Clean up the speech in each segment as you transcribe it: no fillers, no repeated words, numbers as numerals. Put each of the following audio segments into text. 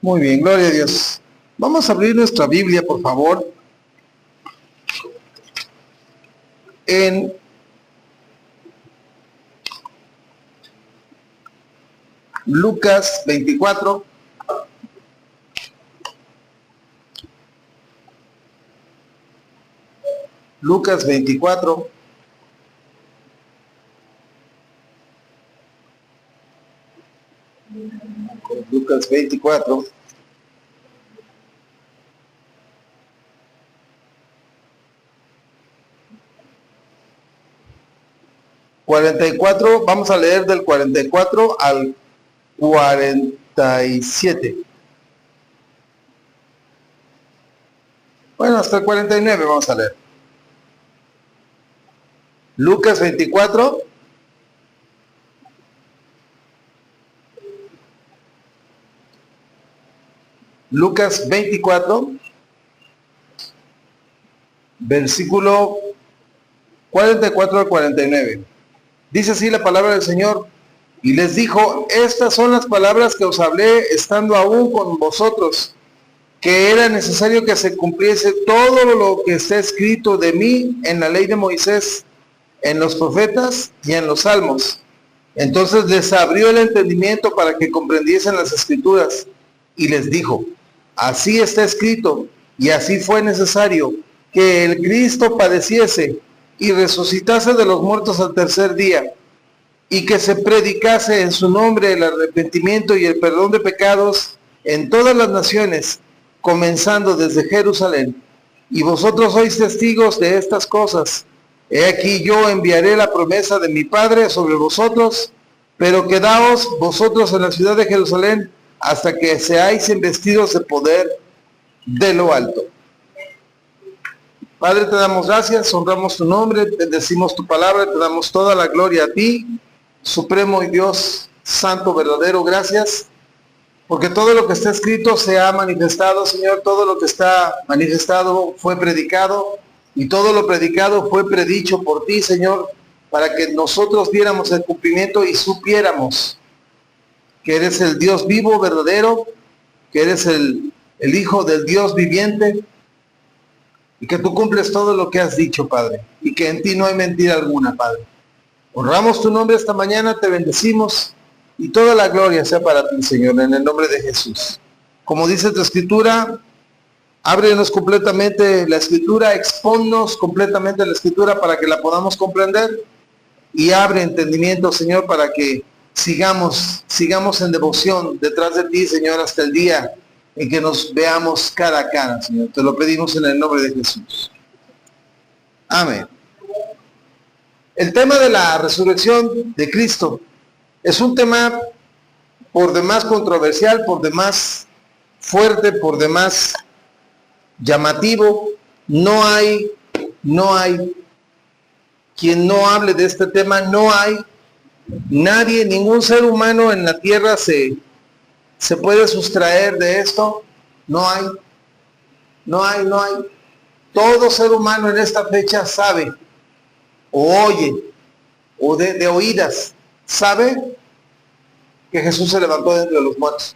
Muy bien, gloria a Dios. Vamos a abrir nuestra Biblia, por favor, en Lucas 24. Lucas 24. Lucas 24. Vamos a leer del 44 al 47. Bueno, hasta el 49 vamos a leer. Lucas 24. Lucas 24, versículo 44 al 49. Dice así la palabra del Señor: y les dijo, estas son las palabras que os hablé estando aún con vosotros, que era necesario que se cumpliese todo lo que está escrito de mí en la ley de Moisés, en los profetas y en los salmos. Entonces les abrió el entendimiento para que comprendiesen las escrituras, y les dijo, así está escrito, y así fue necesario, que el Cristo padeciese y resucitase de los muertos al tercer día, y que se predicase en su nombre el arrepentimiento y el perdón de pecados en todas las naciones, comenzando desde Jerusalén. Y vosotros sois testigos de estas cosas. He aquí yo enviaré la promesa de mi Padre sobre vosotros, pero quedaos vosotros en la ciudad de Jerusalén hasta que seáis investidos de poder de lo alto. Padre, te damos gracias, honramos tu nombre, bendecimos tu palabra, te damos toda la gloria a ti, Supremo y Dios Santo, verdadero. Gracias, porque todo lo que está escrito se ha manifestado, Señor. Todo lo que está manifestado fue predicado, y todo lo predicado fue predicho por ti, Señor, para que nosotros viéramos el cumplimiento y supiéramos que eres el Dios vivo, verdadero, que eres el Hijo del Dios viviente, y que tú cumples todo lo que has dicho, Padre, y que en ti no hay mentira alguna, Padre. Honramos tu nombre esta mañana, te bendecimos, y toda la gloria sea para ti, Señor, en el nombre de Jesús. Como dice tu escritura, ábrenos completamente la escritura, expónnos completamente la escritura para que la podamos comprender, y abre entendimiento, Señor, para que sigamos en devoción detrás de ti, Señor, hasta el día en que nos veamos cara a cara, Señor. Te lo pedimos en el nombre de Jesús. Amén. El tema de la resurrección de Cristo es un tema por demás controversial, por demás fuerte, por demás llamativo. No hay quien no hable de este tema. No hay nadie, ningún ser humano en la tierra se puede sustraer de esto. No hay. Todo ser humano en esta fecha sabe, o oye, o de oídas, sabe que Jesús se levantó de entre los muertos,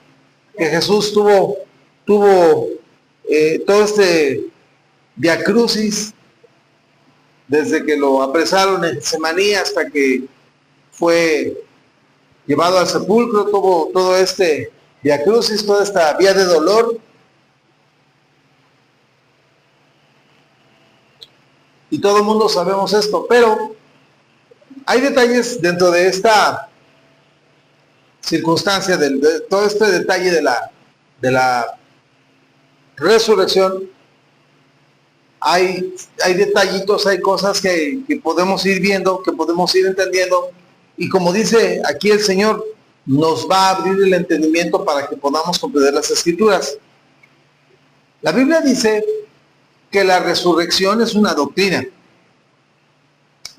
que Jesús tuvo todo este viacrucis, desde que lo apresaron en Getsemaní hasta que fue llevado al sepulcro. Tuvo todo este viacrucis, toda esta vía de dolor, y todo el mundo sabemos esto, pero hay detalles dentro de esta circunstancia, de todo este detalle de la resurrección. Hay detallitos, hay cosas que podemos ir viendo, que podemos ir entendiendo, y como dice aquí el Señor, nos va a abrir el entendimiento para que podamos comprender las escrituras. La Biblia dice que la resurrección es una doctrina,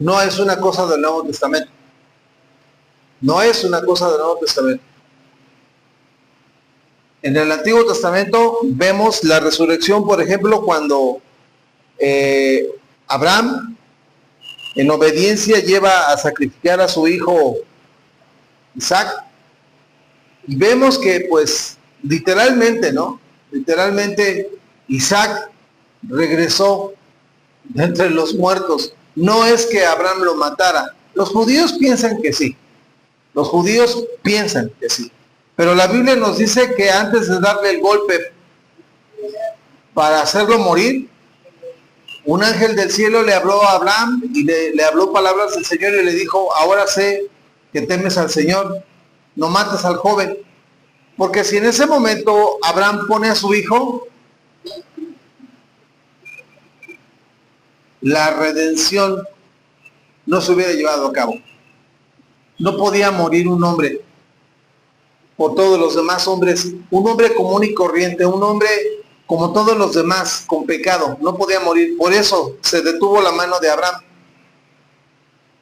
no es una cosa del Nuevo Testamento. No es una cosa del Nuevo Testamento. En el Antiguo Testamento vemos la resurrección, por ejemplo, cuando Abraham, en obediencia, lleva a sacrificar a su hijo Isaac, y vemos que pues literalmente, ¿no? Literalmente Isaac regresó de entre los muertos. No es que Abraham lo matara. Los judíos piensan que sí. Los judíos piensan que sí. Pero la Biblia nos dice que antes de darle el golpe para hacerlo morir, un ángel del cielo le habló a Abraham y le habló palabras del Señor y le dijo: ahora sé que temes al Señor, no mates al joven. Porque si en ese momento Abraham pone a su hijo, la redención no se hubiera llevado a cabo. No podía morir un hombre por todos los demás hombres, un hombre común y corriente, un hombre como todos los demás, con pecado, no podía morir. Por eso se detuvo la mano de Abraham.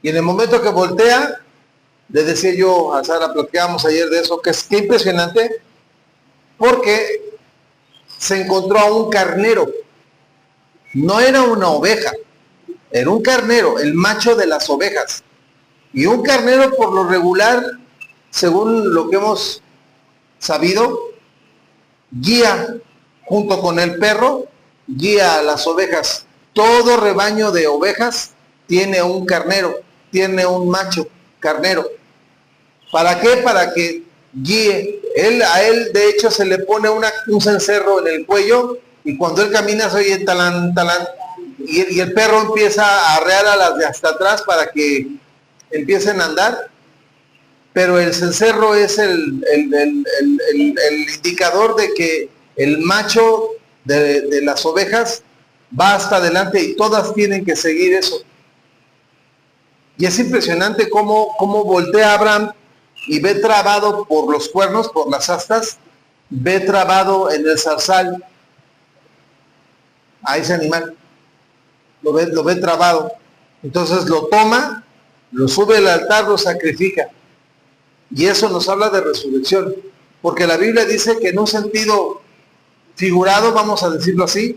Y en el momento que voltea, le decía yo a Sara, platicábamos ayer de eso, que es que impresionante, porque se encontró a un carnero. No era una oveja, era un carnero, el macho de las ovejas. Y un carnero, por lo regular, según lo que hemos sabido, guía junto con el perro, guía a las ovejas. Todo rebaño de ovejas tiene un carnero, tiene un macho carnero. ¿Para qué? Para que guíe. A él de hecho se le pone un cencerro en el cuello, y cuando él camina se oye talán, talán, y el perro empieza a arrear a las de hasta atrás para que empiecen a andar. Pero el cencerro es el indicador de que el macho de las ovejas va hasta adelante y todas tienen que seguir eso. Y es impresionante cómo voltea Abraham y ve trabado por los cuernos, por las astas, ve trabado en el zarzal a ese animal. Lo ve trabado. Entonces lo toma, lo sube al altar, lo sacrifica. Y eso nos habla de resurrección, porque la Biblia dice que en un sentido figurado, vamos a decirlo así,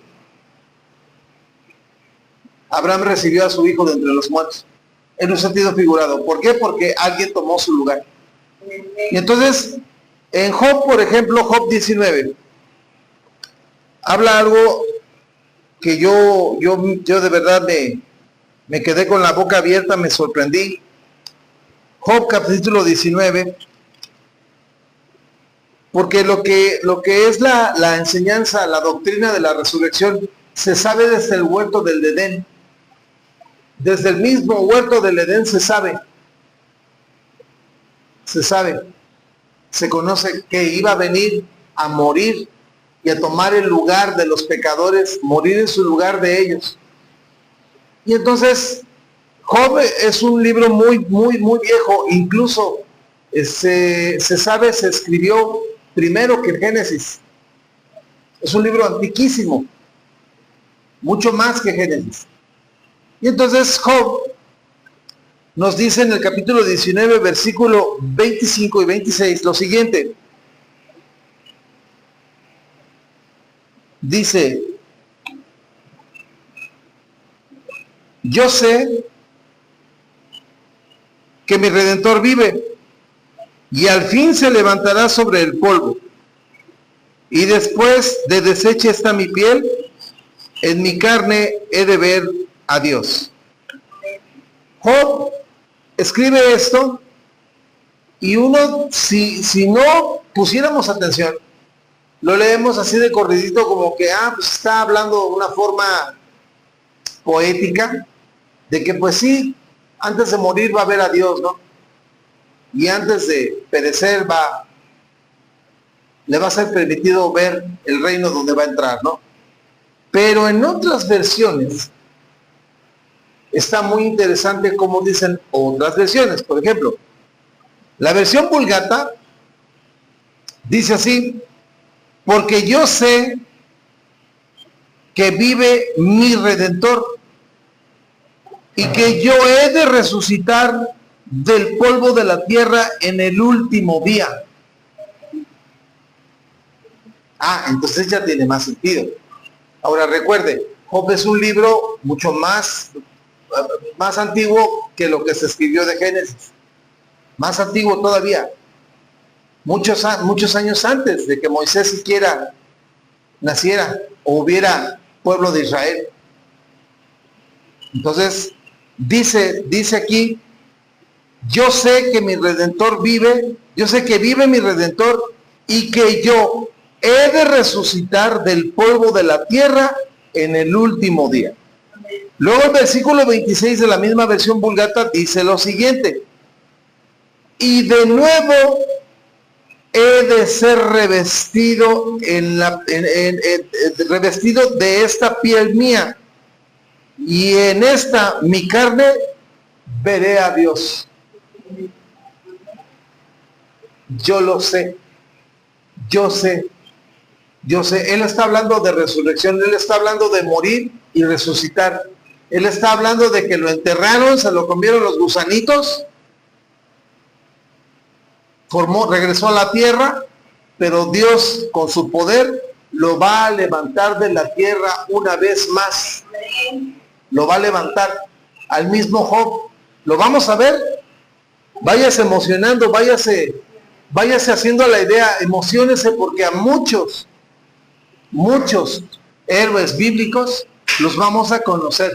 Abraham recibió a su hijo de entre los muertos, en un sentido figurado. ¿Por qué? Porque alguien tomó su lugar. Y entonces, en Job, por ejemplo, Job 19, habla algo que yo de verdad me quedé con la boca abierta, me sorprendí. Job capítulo 19, porque lo que es la enseñanza, la doctrina de la resurrección, se sabe desde el huerto del Edén. Desde el mismo huerto del Edén se sabe, se conoce que iba a venir a morir y a tomar el lugar de los pecadores, morir en su lugar de ellos. Y entonces Job es un libro muy viejo, incluso se sabe, se escribió primero que el Génesis. Es un libro antiquísimo, mucho más que Génesis. Y entonces Job nos dice en el capítulo 19, versículo 25 y 26, lo siguiente. Dice: yo sé que mi Redentor vive, y al fin se levantará sobre el polvo, y después de deshecha está mi piel, en mi carne he de ver a Dios. Job escribe esto, y uno, si no pusiéramos atención, lo leemos así de corridito, como que pues está hablando de una forma poética, de que pues sí, antes de morir va a ver a Dios, ¿no? Y antes de perecer le va a ser permitido ver el reino donde va a entrar, ¿no? Pero en otras versiones está muy interesante cómo dicen otras versiones. Por ejemplo, la versión Vulgata dice así: porque yo sé que vive mi Redentor y que yo he de resucitar del polvo de la tierra en el último día. Entonces ya tiene más sentido. Ahora recuerde, Job es un libro mucho más antiguo que lo que se escribió de Génesis. Más antiguo todavía. muchos años antes de que Moisés siquiera naciera o hubiera pueblo de Israel. Entonces, dice aquí, yo sé que mi Redentor vive, yo sé que vive mi Redentor y que yo he de resucitar del polvo de la tierra en el último día. Luego el versículo 26 de la misma versión Vulgata dice lo siguiente: y de nuevo he de ser revestido revestido de esta piel mía, y en esta mi carne veré a Dios. Yo lo sé, yo sé. Él está hablando de resurrección, él está hablando de morir y resucitar. Él está hablando de que lo enterraron, se lo comieron los gusanitos, regresó a la tierra, pero Dios con su poder lo va a levantar de la tierra una vez más. Lo va a levantar al mismo Job. Lo vamos a ver. Váyase emocionando, váyase haciendo la idea, emociónese, porque a muchos héroes bíblicos los vamos a conocer.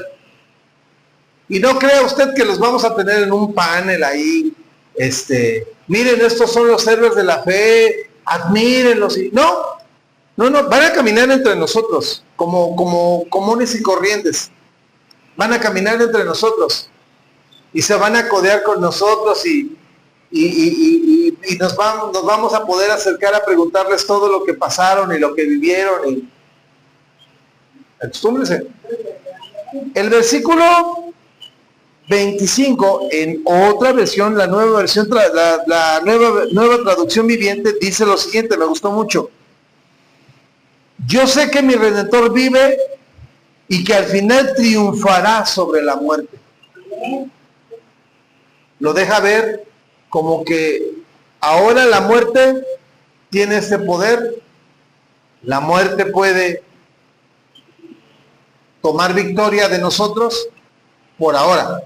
Y no crea usted que los vamos a tener en un panel ahí, miren, estos son los héroes de la fe, admírenlos. No, van a caminar entre nosotros, como comunes y corrientes. Van a caminar entre nosotros y se van a codear con nosotros y nos vamos a poder acercar a preguntarles todo lo que pasaron y lo que vivieron. Y acostúmbrense. El versículo 25, en otra versión, la nueva versión, la nueva traducción viviente, dice lo siguiente, me gustó mucho: yo sé que mi Redentor vive y que al final triunfará sobre la muerte. Lo deja ver como que ahora la muerte tiene ese poder. La muerte puede tomar victoria de nosotros por ahora.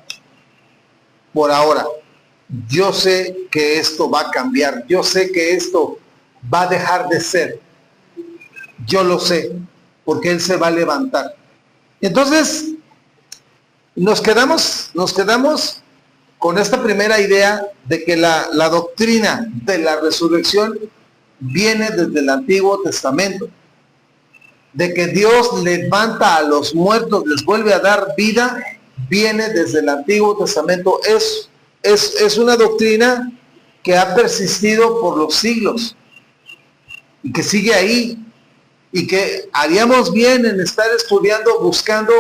Yo sé que esto va a cambiar. Yo sé que esto va a dejar de ser. Yo lo sé, porque Él se va a levantar. Entonces, nos quedamos con esta primera idea de que la doctrina de la resurrección viene desde el Antiguo Testamento, de que Dios levanta a los muertos, les vuelve a dar vida, viene desde el Antiguo Testamento. Es una doctrina que ha persistido por los siglos y que sigue ahí, y que haríamos bien en estar estudiando, buscando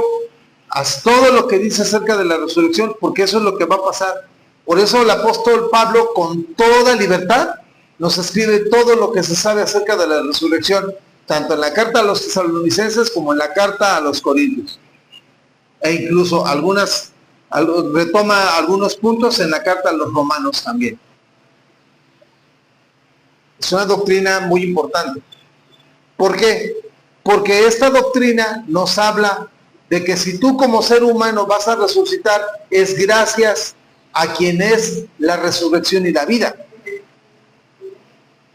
todo lo que dice acerca de la resurrección, porque eso es lo que va a pasar. Por eso el apóstol Pablo, con toda libertad, nos escribe todo lo que se sabe acerca de la resurrección, tanto en la carta a los tesalonicenses como en la carta a los corintios, e incluso retoma algunos puntos en la carta a los romanos también. Es una doctrina muy importante. ¿Por qué? Porque esta doctrina nos habla de que si tú como ser humano vas a resucitar, es gracias a quien es la resurrección y la vida.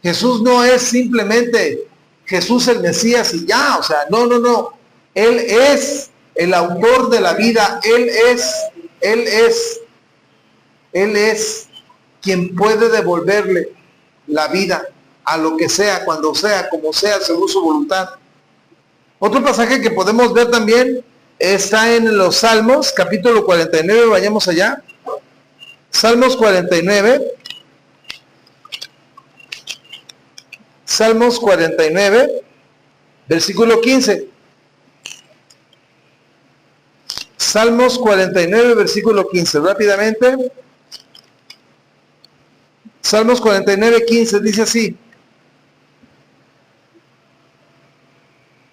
Jesús no es simplemente Jesús el Mesías y ya, o sea, no. Él es el autor de la vida, Él es quien puede devolverle la vida a lo que sea, cuando sea, como sea, según su voluntad. Otro pasaje que podemos ver también está en los Salmos, capítulo 49, vayamos allá. Salmos 49. Salmos 49, versículo 15. Salmos 49, versículo 15. Rápidamente. Salmos 49, 15 dice así: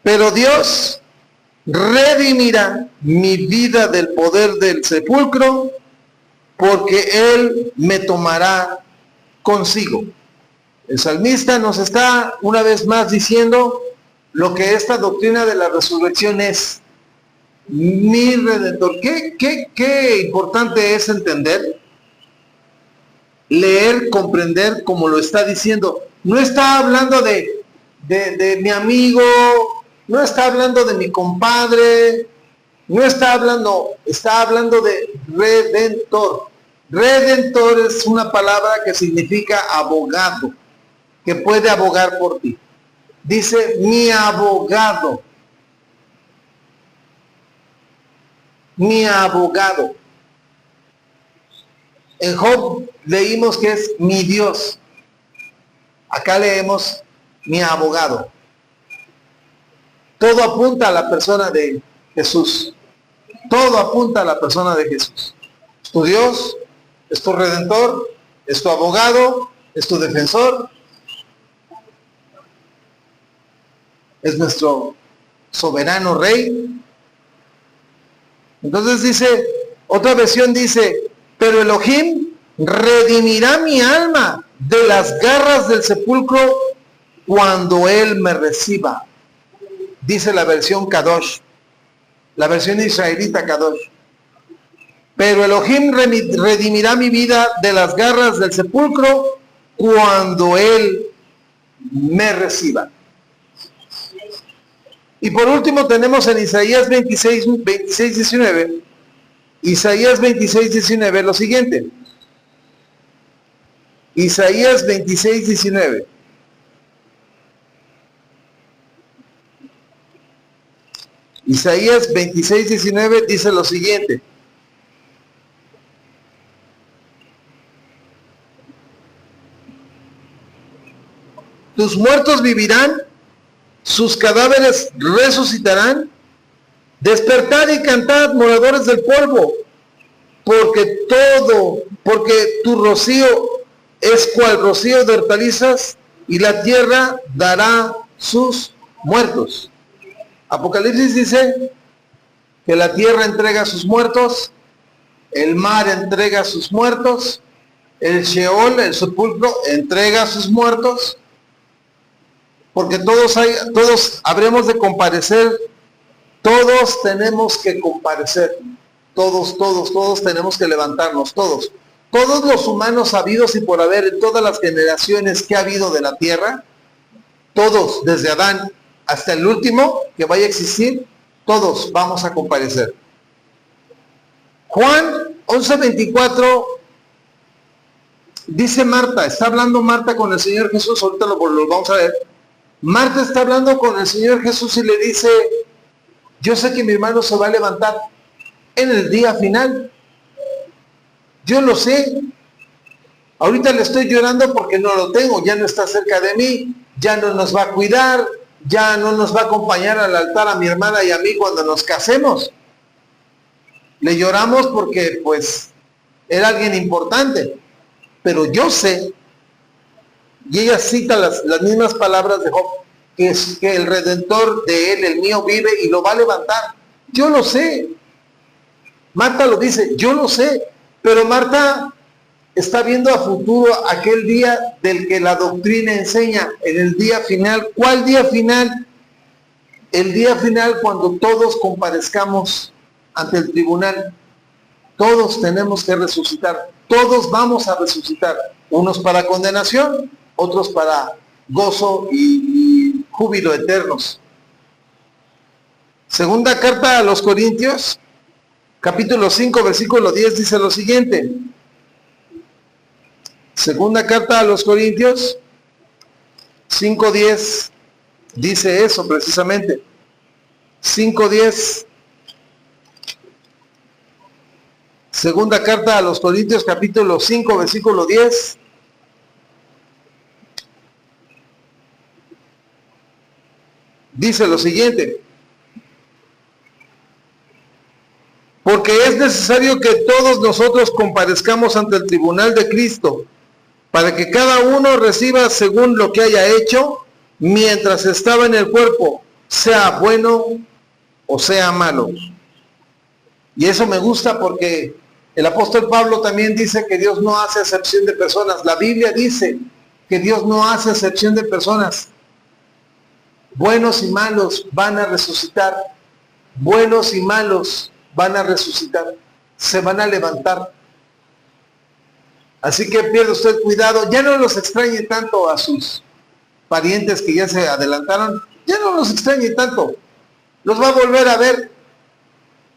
pero Dios redimirá mi vida del poder del sepulcro, porque Él me tomará consigo. El salmista nos está una vez más diciendo lo que esta doctrina de la resurrección es. Mi Redentor. Qué importante es entender, leer, comprender, como lo está diciendo. No está hablando de mi amigo, no está hablando de mi compadre, no está hablando de redentor. Redentor es una palabra que significa abogado, que puede abogar por ti. Dice mi abogado. Mi abogado. En Job leímos que es mi Dios. Acá leemos mi abogado. Todo apunta a la persona de Jesús. Todo apunta a la persona de Jesús. Es tu Dios, es tu redentor, es tu abogado, es tu defensor. Es nuestro soberano rey. Entonces dice, otra versión dice, pero Elohim redimirá mi alma de las garras del sepulcro cuando Él me reciba. Dice la versión Kadosh, la versión israelita Kadosh. Pero Elohim redimirá mi vida de las garras del sepulcro cuando Él me reciba. Y por último tenemos en Isaías 26, 19, Isaías 26, 19, lo siguiente. Isaías 26, 19. Isaías 26, 19 dice lo siguiente. Tus muertos vivirán, sus cadáveres resucitarán. Despertad y cantad, moradores del polvo, porque tu rocío es cual rocío de hortalizas, y la tierra dará sus muertos. Apocalipsis dice que la tierra entrega sus muertos, el mar entrega sus muertos, el Sheol, el sepulcro, entrega sus muertos, porque todos habremos de comparecer, todos tenemos que comparecer, todos tenemos que levantarnos, todos los humanos habidos y por haber en todas las generaciones que ha habido de la tierra, todos, desde Adán hasta el último que vaya a existir, todos vamos a comparecer. Juan 11:24 dice Marta, está hablando Marta con el Señor Jesús, ahorita lo vamos a ver. Marta está hablando con el Señor Jesús y le dice, yo sé que mi hermano se va a levantar en el día final. Yo lo sé. Ahorita le estoy llorando porque no lo tengo, ya no está cerca de mí, ya no nos va a cuidar, ya no nos va a acompañar al altar a mi hermana y a mí cuando nos casemos. Le lloramos porque pues era alguien importante, pero yo sé, y ella cita las mismas palabras de Job, que es que el redentor de él, el mío, vive y lo va a levantar. Yo lo sé. Marta lo dice, yo lo sé, pero Marta está viendo a futuro aquel día del que la doctrina enseña, en el día final. ¿Cuál día final? El día final cuando todos comparezcamos ante el tribunal. Todos tenemos que resucitar, todos vamos a resucitar, unos para condenación, otros para gozo y júbilo eternos. Segunda carta a los Corintios, capítulo 5, versículo 10, dice lo siguiente. Segunda carta a los Corintios 5:10 dice eso precisamente. 5:10. Segunda carta a los Corintios, capítulo 5, versículo 10. Dice lo siguiente. Porque es necesario que todos nosotros comparezcamos ante el tribunal de Cristo, para que cada uno reciba según lo que haya hecho mientras estaba en el cuerpo, sea bueno o sea malo. Y eso me gusta porque el apóstol Pablo también dice que Dios no hace acepción de personas. La Biblia dice que Dios no hace acepción de personas. Buenos y malos van a resucitar. Buenos y malos van a resucitar. Se van a levantar. Así que pierda usted cuidado. Ya no los extrañe tanto a sus parientes que ya se adelantaron, ya no los extrañe tanto. Los va a volver a ver.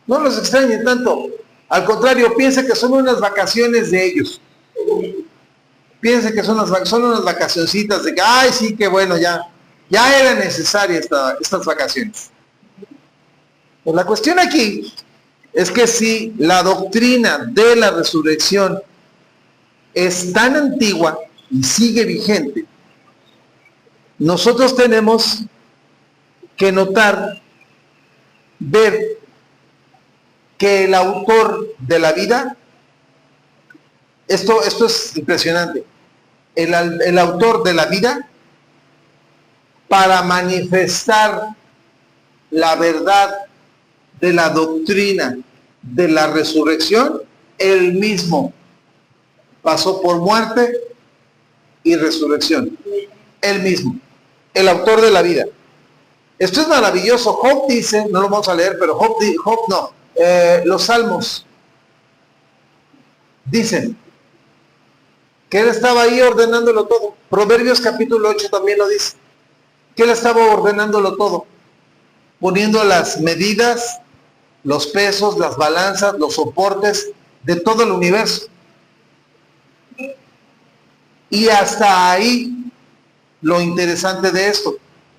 No los extrañe tanto. Al contrario, piense que son unas vacaciones de ellos. Piense que son unas vacacioncitas de que, ay, sí, que bueno, ya era necesaria estas vacaciones. Pues la cuestión aquí es que si la doctrina de la resurrección es tan antigua y sigue vigente, nosotros tenemos que notar, ver que el autor de la vida, esto es impresionante, el autor de la vida, para manifestar la verdad de la doctrina de la resurrección, él mismo pasó por muerte y resurrección. Él mismo, el autor de la vida. Esto es maravilloso. Job dice, no lo vamos a leer, pero los salmos dicen que él estaba ahí ordenándolo todo. Proverbios capítulo 8 también lo dice, que él estaba ordenándolo todo, poniendo las medidas, los pesos, las balanzas, los soportes de todo el universo. Y hasta ahí lo interesante de esto.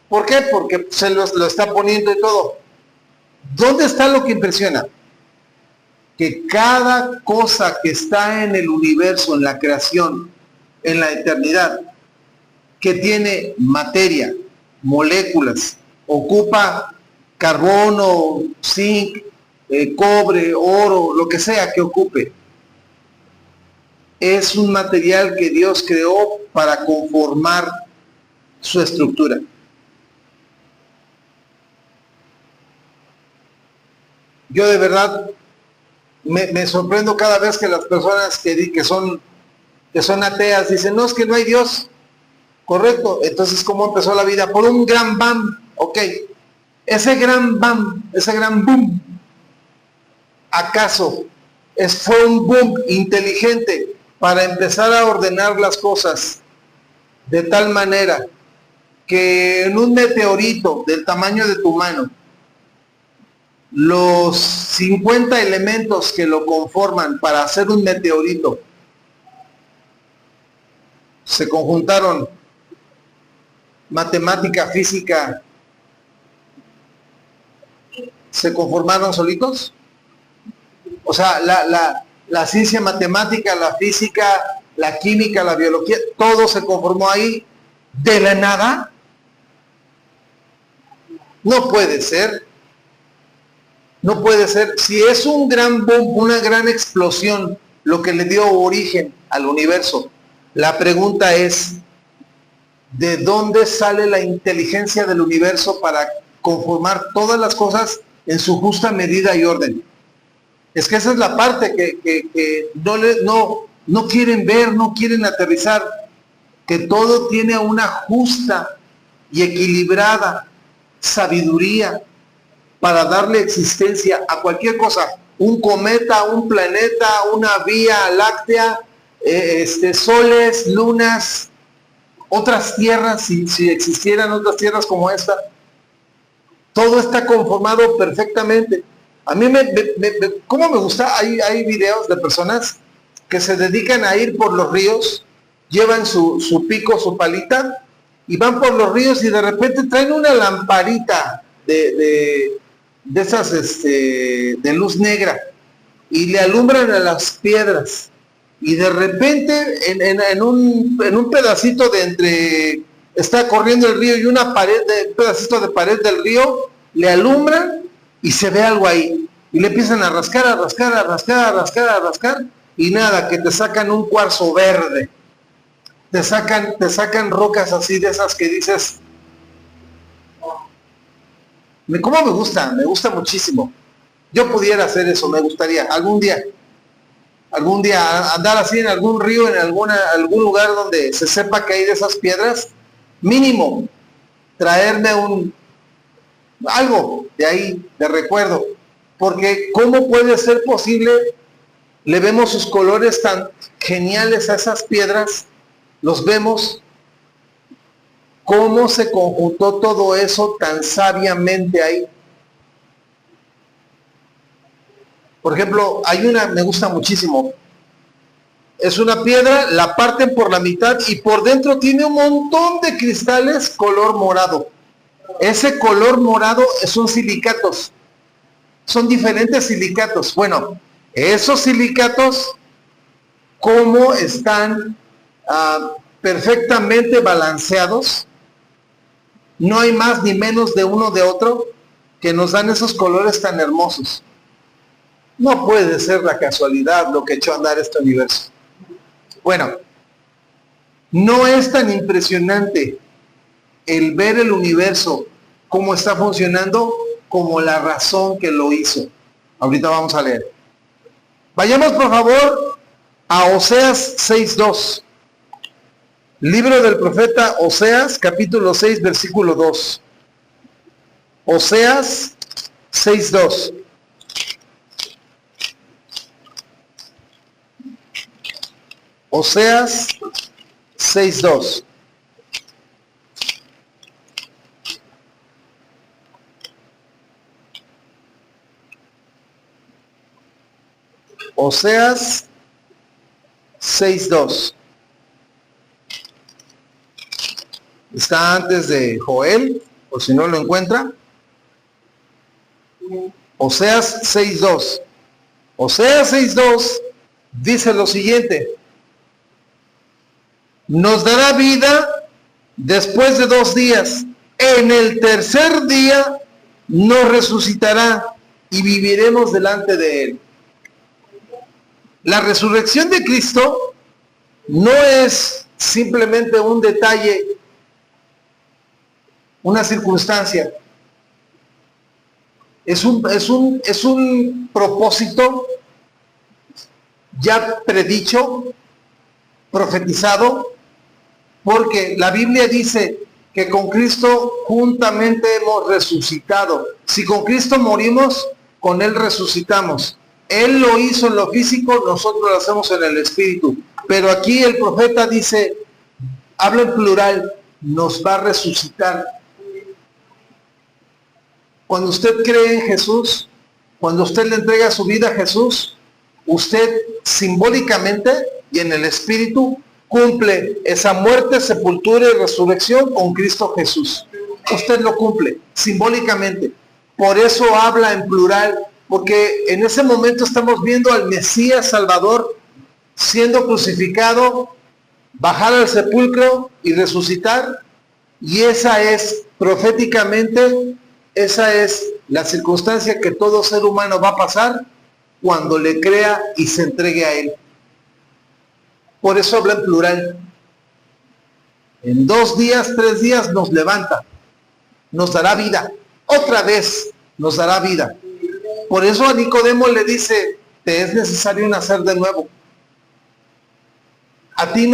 ¿Por qué? Porque se lo está poniendo y todo. ¿Dónde está lo que impresiona? Que cada cosa que está en el universo, en la creación, en la eternidad, que tiene materia, moléculas, ocupa carbono, zinc, cobre, oro, lo que sea que ocupe, es un material que Dios creó para conformar su estructura. Yo de verdad me sorprendo cada vez que las personas que son ateas dicen, no, es que no hay Dios. Correcto, entonces ¿cómo empezó la vida? Por un gran bam. Ok, ese gran bam, ese gran boom, ¿acaso fue un boom inteligente para empezar a ordenar las cosas de tal manera que en un meteorito del tamaño de tu mano, los 50 elementos que lo conforman para hacer un meteorito se conjuntaron? Matemática, física, ¿se conformaron solitos? O sea, la ciencia matemática, la física, la química, la biología, todo se conformó ahí de la nada. No puede ser. No puede ser. Si es un gran boom, una gran explosión, lo que le dio origen al universo, la pregunta es, ¿de dónde sale la inteligencia del universo para conformar todas las cosas en su justa medida y orden? Es que esa es la parte que no quieren ver, no quieren aterrizar, que todo tiene una justa y equilibrada sabiduría para darle existencia a cualquier cosa. Un cometa, un planeta, una vía láctea, soles, lunas, otras tierras, si existieran otras tierras como esta, todo está conformado perfectamente. A mí ¿cómo me gusta? Hay videos de personas que se dedican a ir por los ríos, llevan su pico, su palita, y van por los ríos y de repente traen una lamparita de esas de luz negra y le alumbran a las piedras. Y de repente en un pedacito de entre, está corriendo el río y un pedacito de pared del río, le alumbran y se ve algo ahí. Y le empiezan a rascar, y nada, que te sacan un cuarzo verde. Te sacan rocas así de esas que dices, ¿cómo me gusta muchísimo? Yo pudiera hacer eso, me gustaría, algún día andar así en algún río, en algún lugar donde se sepa que hay de esas piedras, mínimo traerme algo de ahí, de recuerdo, porque ¿cómo puede ser posible? Le vemos sus colores tan geniales a esas piedras, los vemos, ¿Cómo se conjuntó todo eso tan sabiamente ahí? Por ejemplo, hay una, me gusta muchísimo. Es una piedra, la parten por la mitad y por dentro tiene un montón de cristales color morado. Ese color morado son silicatos. Son diferentes silicatos. Bueno, esos silicatos, ¿cómo están perfectamente balanceados? No hay más ni menos de uno de otro que nos dan esos colores tan hermosos. No puede ser la casualidad lo que echó a andar este universo. Bueno, no es tan impresionante el ver el universo, cómo está funcionando, como la razón que lo hizo. Ahorita vamos a leer. Vayamos por favor a Oseas 6:2. Libro del profeta Oseas, capítulo 6, versículo 2. Oseas 6:2. Oseas 6:2. Oseas 6:2. Está antes de Joel, por si no lo encuentra. Oseas 6:2. Oseas 6:2 dice lo siguiente: nos dará vida después de 2 días. En el tercer día nos resucitará y viviremos delante de él. La resurrección de Cristo no es simplemente un detalle, una circunstancia. Es un propósito ya predicho, profetizado, porque la Biblia dice que con Cristo juntamente hemos resucitado. Si con Cristo morimos, con Él resucitamos. Él lo hizo en lo físico, nosotros lo hacemos en el espíritu. Pero aquí el profeta dice, habla en plural, nos va a resucitar. Cuando usted cree en Jesús, cuando usted le entrega su vida a Jesús, usted simbólicamente y en el espíritu cumple esa muerte, sepultura y resurrección con Cristo Jesús. Usted lo cumple simbólicamente. Por eso habla en plural, porque en ese momento estamos viendo al Mesías Salvador siendo crucificado, bajar al sepulcro y resucitar. Y esa es proféticamente, esa es la circunstancia que todo ser humano va a pasar cuando le crea y se entregue a Él. Por eso habla en plural. En 2 días, 3 días nos levanta, nos dará vida. Otra vez nos dará vida. Por eso a Nicodemo le dice, te es necesario nacer de nuevo. A ti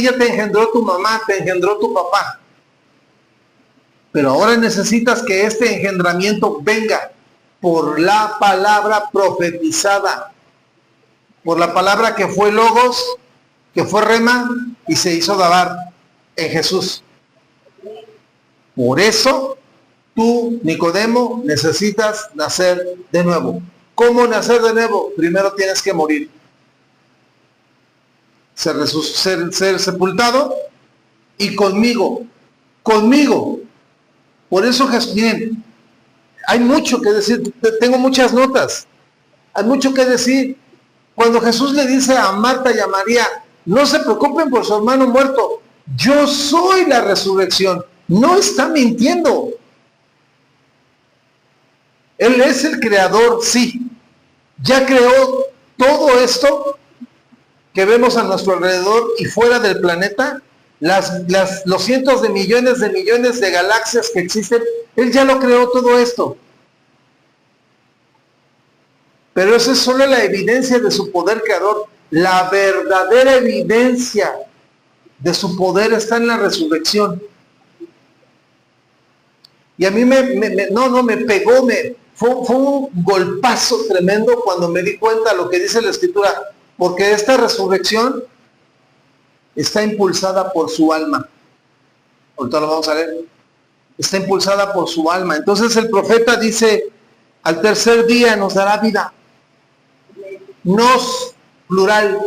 ya te engendró tu mamá, te engendró tu papá. Pero ahora necesitas que este engendramiento venga por la palabra profetizada, por la palabra que fue Logos, que fue Rema y se hizo Dabar en Jesús. Por eso tú, Nicodemo, necesitas nacer de nuevo. ¿Cómo nacer de nuevo? Primero tienes que morir. Ser sepultado y conmigo. Por eso Jesús, miren, hay mucho que decir, tengo muchas notas, hay mucho que decir. Cuando Jesús le dice a Marta y a María, no se preocupen por su hermano muerto, yo soy la resurrección, no está mintiendo. Él es el creador, sí, ya creó todo esto que vemos a nuestro alrededor y fuera del planeta, los cientos de millones de galaxias que existen, Él ya lo creó todo esto. Pero esa es solo la evidencia de su poder creador. La verdadera evidencia de su poder está en la resurrección. Y a mí me pegó, fue un golpazo tremendo cuando me di cuenta de lo que dice la Escritura, porque esta resurrección está impulsada por su alma. ahorita lo vamos a leer, está impulsada por su alma. Entonces el profeta dice, al tercer día nos dará vida. Nos, plural,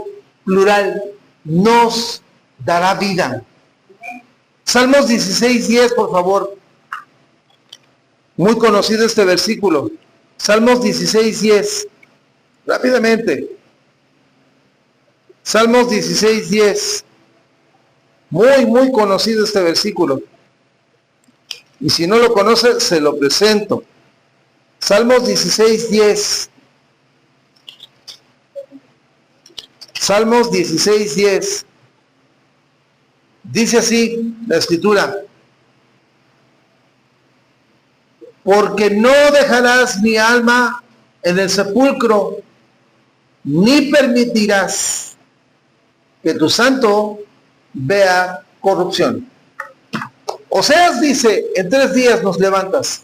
nos dará vida. Salmos 16:10, por favor. Muy conocido este versículo. Salmos 16:10. Rápidamente. Salmos 16:10. Muy conocido este versículo. Y si no lo conoce, se lo presento. Salmos 16:10. Salmos 16:10. Dice así la escritura: porque no dejarás mi alma en el sepulcro, ni permitirás que tu santo vea corrupción. Oseas dice, en 3 días nos levantas.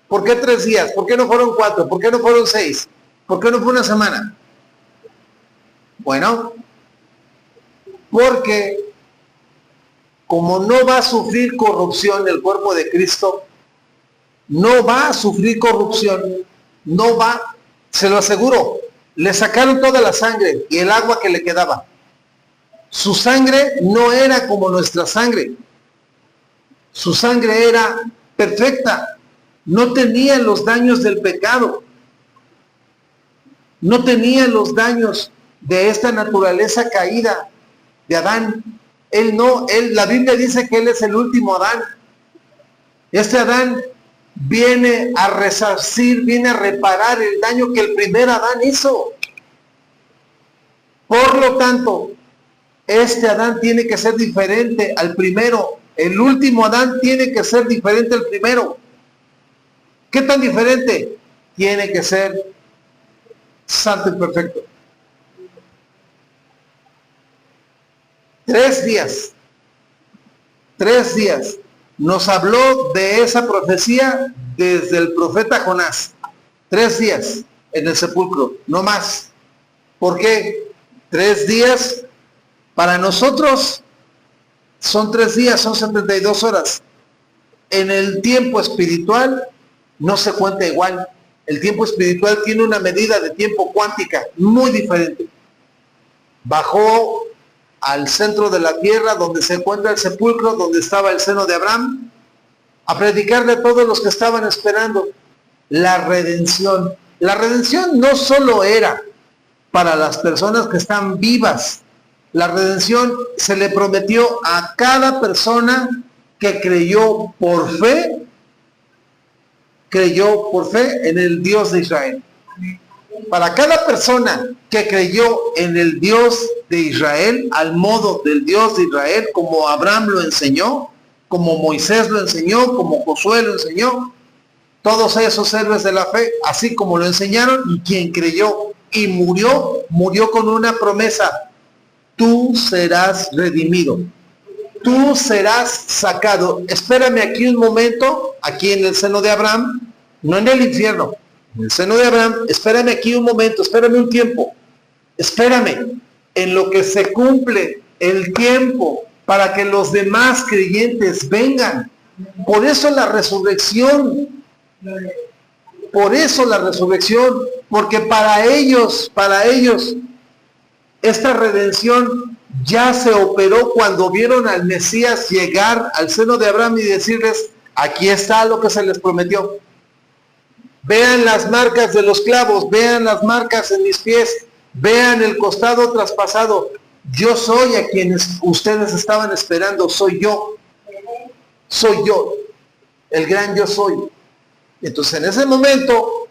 ¿Por qué 3 días? ¿Por qué no fueron 4? ¿Por qué no fueron 6? ¿Por qué no fue una semana? Bueno, porque como no va a sufrir corrupción el cuerpo de Cristo, no va a sufrir corrupción, no va, se lo aseguro, le sacaron toda la sangre y el agua que le quedaba. Su sangre no era como nuestra sangre. Su sangre era perfecta, no tenía los daños del pecado, no tenía los daños de esta naturaleza caída de Adán. La Biblia dice que él es el último Adán. Este Adán viene a resarcir, viene a reparar el daño que el primer Adán hizo. Por lo tanto, este Adán tiene que ser diferente al primero. El último Adán tiene que ser diferente al primero. ¿Qué tan diferente? Tiene que ser santo y perfecto. 3 días. 3 días. Nos habló de esa profecía desde el profeta Jonás. 3 días en el sepulcro, no más. ¿Por qué? 3 días para nosotros son 3 días, son 72 horas. En el tiempo espiritual no se cuenta igual. El tiempo espiritual tiene una medida de tiempo cuántica muy diferente. Bajó al centro de la tierra, donde se encuentra el sepulcro, donde estaba el seno de Abraham, a predicarle a todos los que estaban esperando la redención. La redención no solo era para las personas que están vivas. La redención se le prometió a cada persona que creyó por fe en el Dios de Israel. Para cada persona que creyó en el Dios de Israel, al modo del Dios de Israel, como Abraham lo enseñó, como Moisés lo enseñó, como Josué lo enseñó, todos esos héroes de la fe, así como lo enseñaron, y quien creyó y murió con una promesa: tú serás redimido, tú serás sacado. Espérame aquí un momento, aquí en el seno de Abraham, no en el infierno, en el seno de Abraham, espérame aquí un momento, espérame un tiempo, espérame, en lo que se cumple el tiempo para que los demás creyentes vengan. Por eso la resurrección, porque para ellos, esta redención ya se operó cuando vieron al Mesías llegar al seno de Abraham y decirles: aquí está lo que se les prometió. Vean las marcas de los clavos, vean las marcas en mis pies, vean el costado traspasado. Yo soy a quienes ustedes estaban esperando, soy yo, el gran yo soy. Entonces en ese momento,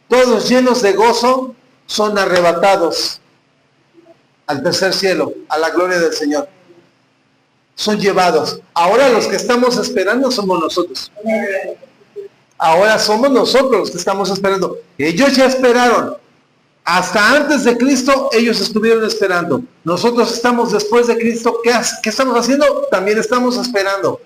todos llenos de gozo, son arrebatados al tercer cielo, a la gloria del Señor. Son llevados. Ahora los que estamos esperando somos nosotros. Ahora somos nosotros los que estamos esperando. Ellos ya esperaron. Hasta antes de Cristo ellos estuvieron esperando. Nosotros estamos después de Cristo. ¿Qué estamos haciendo? También estamos esperando.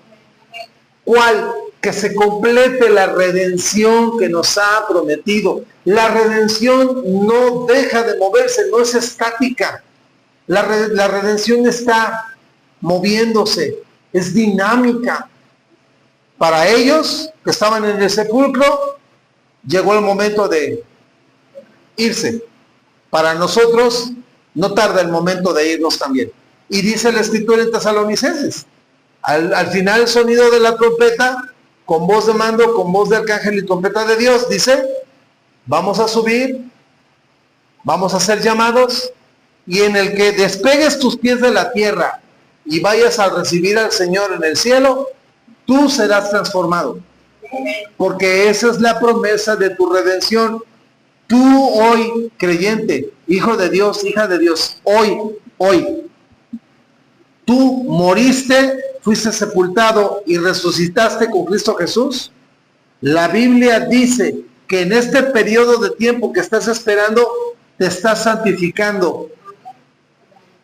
¿Cuál? Que se complete la redención que nos ha prometido. La redención no deja de moverse, no es estática. La redención está moviéndose. es dinámica. Para ellos que estaban en el sepulcro, llegó el momento de irse. Para nosotros no tarda el momento de irnos también. Y dice la Escritura en Tesalonicenses, al final el sonido de la trompeta, con voz de mando, con voz de arcángel y trompeta de Dios, dice, vamos a subir, vamos a ser llamados, y en el que despegues tus pies de la tierra y vayas a recibir al Señor en el cielo, tú serás transformado. Porque esa es la promesa de tu redención. Tú hoy, creyente, hijo de Dios, hija de Dios, hoy, tú moriste, fuiste sepultado y resucitaste con Cristo Jesús. La Biblia dice que en este periodo de tiempo que estás esperando, te estás santificando.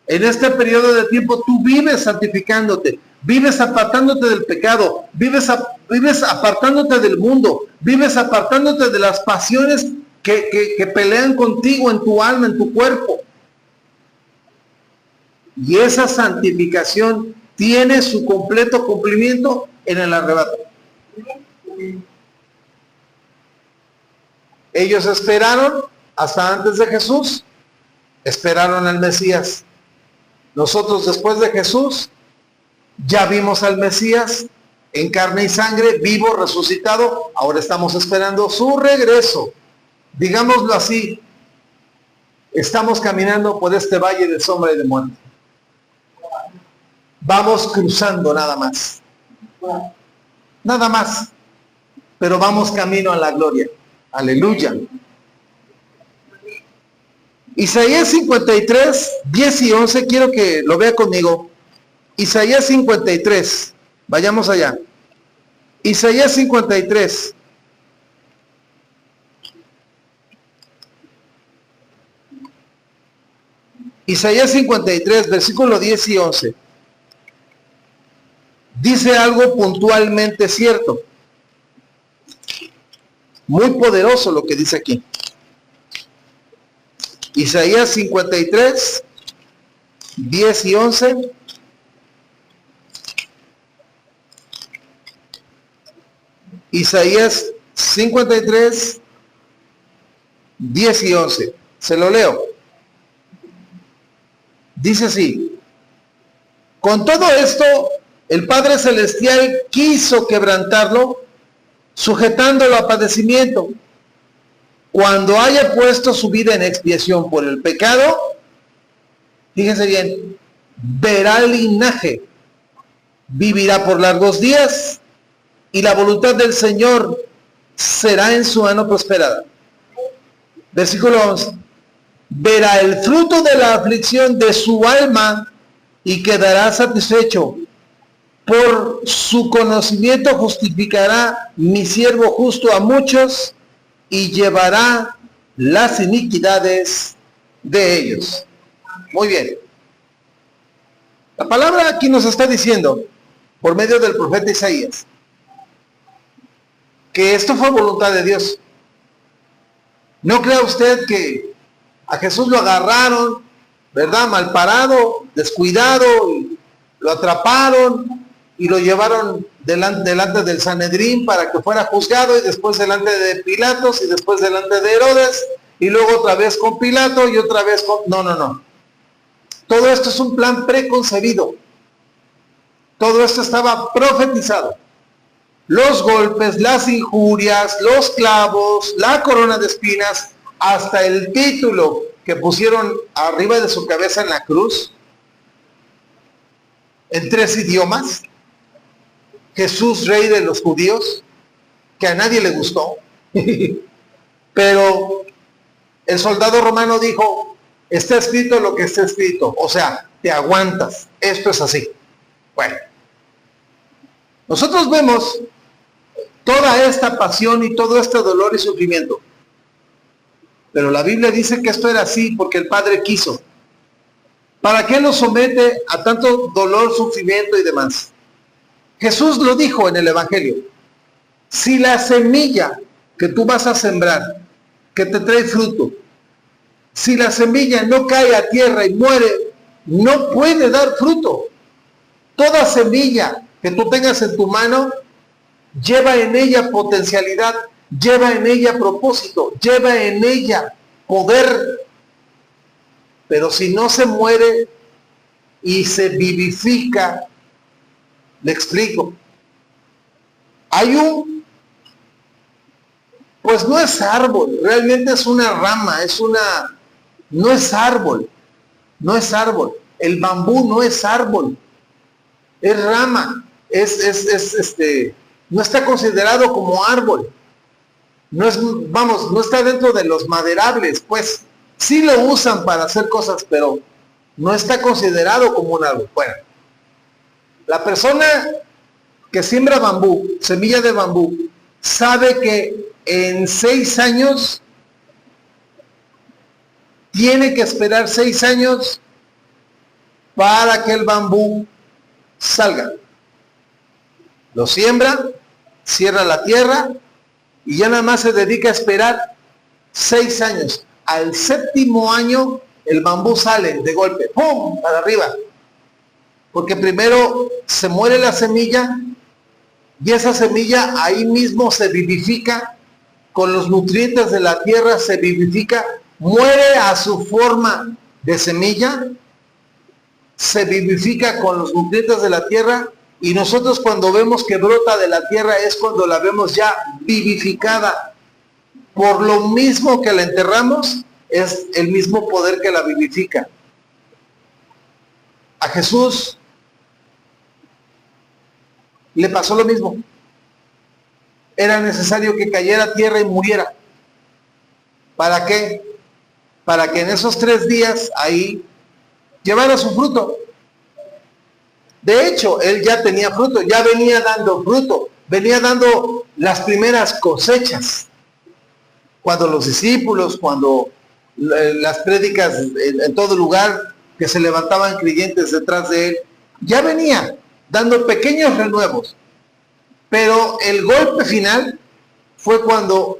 En este periodo de tiempo tú vives santificándote, vives apartándote del pecado, vives apartándote del mundo, vives apartándote de las pasiones que pelean contigo en tu alma, en tu cuerpo. Y esa santificación tiene su completo cumplimiento en el arrebato. Ellos esperaron hasta antes de Jesús, esperaron al Mesías. Nosotros después de Jesús ya vimos al Mesías en carne y sangre, vivo, resucitado. Ahora estamos esperando su regreso. Digámoslo así, estamos caminando por este valle de sombra y de muerte. Vamos cruzando nada más. Nada más. Pero vamos camino a la gloria. Aleluya. Isaías 53, 10 y 11, quiero que lo vea conmigo. Isaías 53, vayamos allá. Isaías 53. Isaías 53, versículo 10 y 11. Dice algo puntualmente cierto. Muy poderoso lo que dice aquí. Isaías 53, 10 y 11. Isaías 53, 10 y 11. Se lo leo. Dice así: con todo esto, el Padre Celestial quiso quebrantarlo, sujetándolo a padecimiento. Cuando haya puesto su vida en expiación por el pecado, fíjense bien, verá el linaje, vivirá por largos días, y la voluntad del Señor será en su mano prosperada. Versículo 11. Verá el fruto de la aflicción de su alma y quedará satisfecho. Por su conocimiento justificará mi siervo justo a muchos y llevará las iniquidades de ellos. Muy bien. La palabra aquí nos está diciendo, por medio del profeta Isaías, que esto fue voluntad de Dios. No crea usted que a Jesús lo agarraron, ¿verdad? Mal parado, descuidado, y lo atraparon y lo llevaron delante del Sanedrín para que fuera juzgado, y después delante de Pilatos, y después delante de Herodes, y luego otra vez con Pilato, y otra vez con... No. Todo esto es un plan preconcebido. Todo esto estaba profetizado. Los golpes, las injurias, los clavos, la corona de espinas, hasta el título que pusieron arriba de su cabeza en la cruz, en 3 idiomas, Jesús, Rey de los Judíos, que a nadie le gustó, pero el soldado romano dijo, está escrito lo que está escrito, o sea, te aguantas, esto es así. Bueno, nosotros vemos toda esta pasión y todo este dolor y sufrimiento, pero la Biblia dice que esto era así porque el Padre quiso. ¿Para qué nos somete a tanto dolor, sufrimiento y demás? Jesús lo dijo en el Evangelio. Si la semilla que tú vas a sembrar, que te trae fruto, si la semilla no cae a tierra y muere, no puede dar fruto. Toda semilla que tú tengas en tu mano lleva en ella potencialidad, lleva en ella propósito, lleva en ella poder. Pero si no se muere y se vivifica, le explico. Hay pues no es árbol, realmente es una rama, no es árbol, no es árbol. El bambú no es árbol, es rama, no está considerado como árbol. No es, vamos, no está dentro de los maderables, pues sí lo usan para hacer cosas, pero no está considerado como un árbol. Bueno, la persona que siembra bambú, semilla de bambú, sabe que en 6 años tiene que esperar 6 años para que el bambú salga. Lo siembra, cierra la tierra y ya nada más se dedica a esperar 6 años. Al 7º año el bambú sale de golpe, ¡pum!, para arriba. Porque primero se muere la semilla y esa semilla ahí mismo se vivifica con los nutrientes de la tierra, se vivifica, muere a su forma de semilla, se vivifica con los nutrientes de la tierra, y nosotros cuando vemos que brota de la tierra es cuando la vemos ya vivificada. Por lo mismo que la enterramos, es el mismo poder que la vivifica. A Jesús le pasó lo mismo. Era necesario que cayera a tierra y muriera. ¿Para qué? Para que en esos 3 días ahí llevara su fruto. De hecho, él ya tenía fruto, ya venía dando fruto, venía dando las primeras cosechas. Cuando los discípulos, cuando las prédicas en todo lugar, que se levantaban creyentes detrás de él, ya venía dando pequeños renuevos. Pero el golpe final fue cuando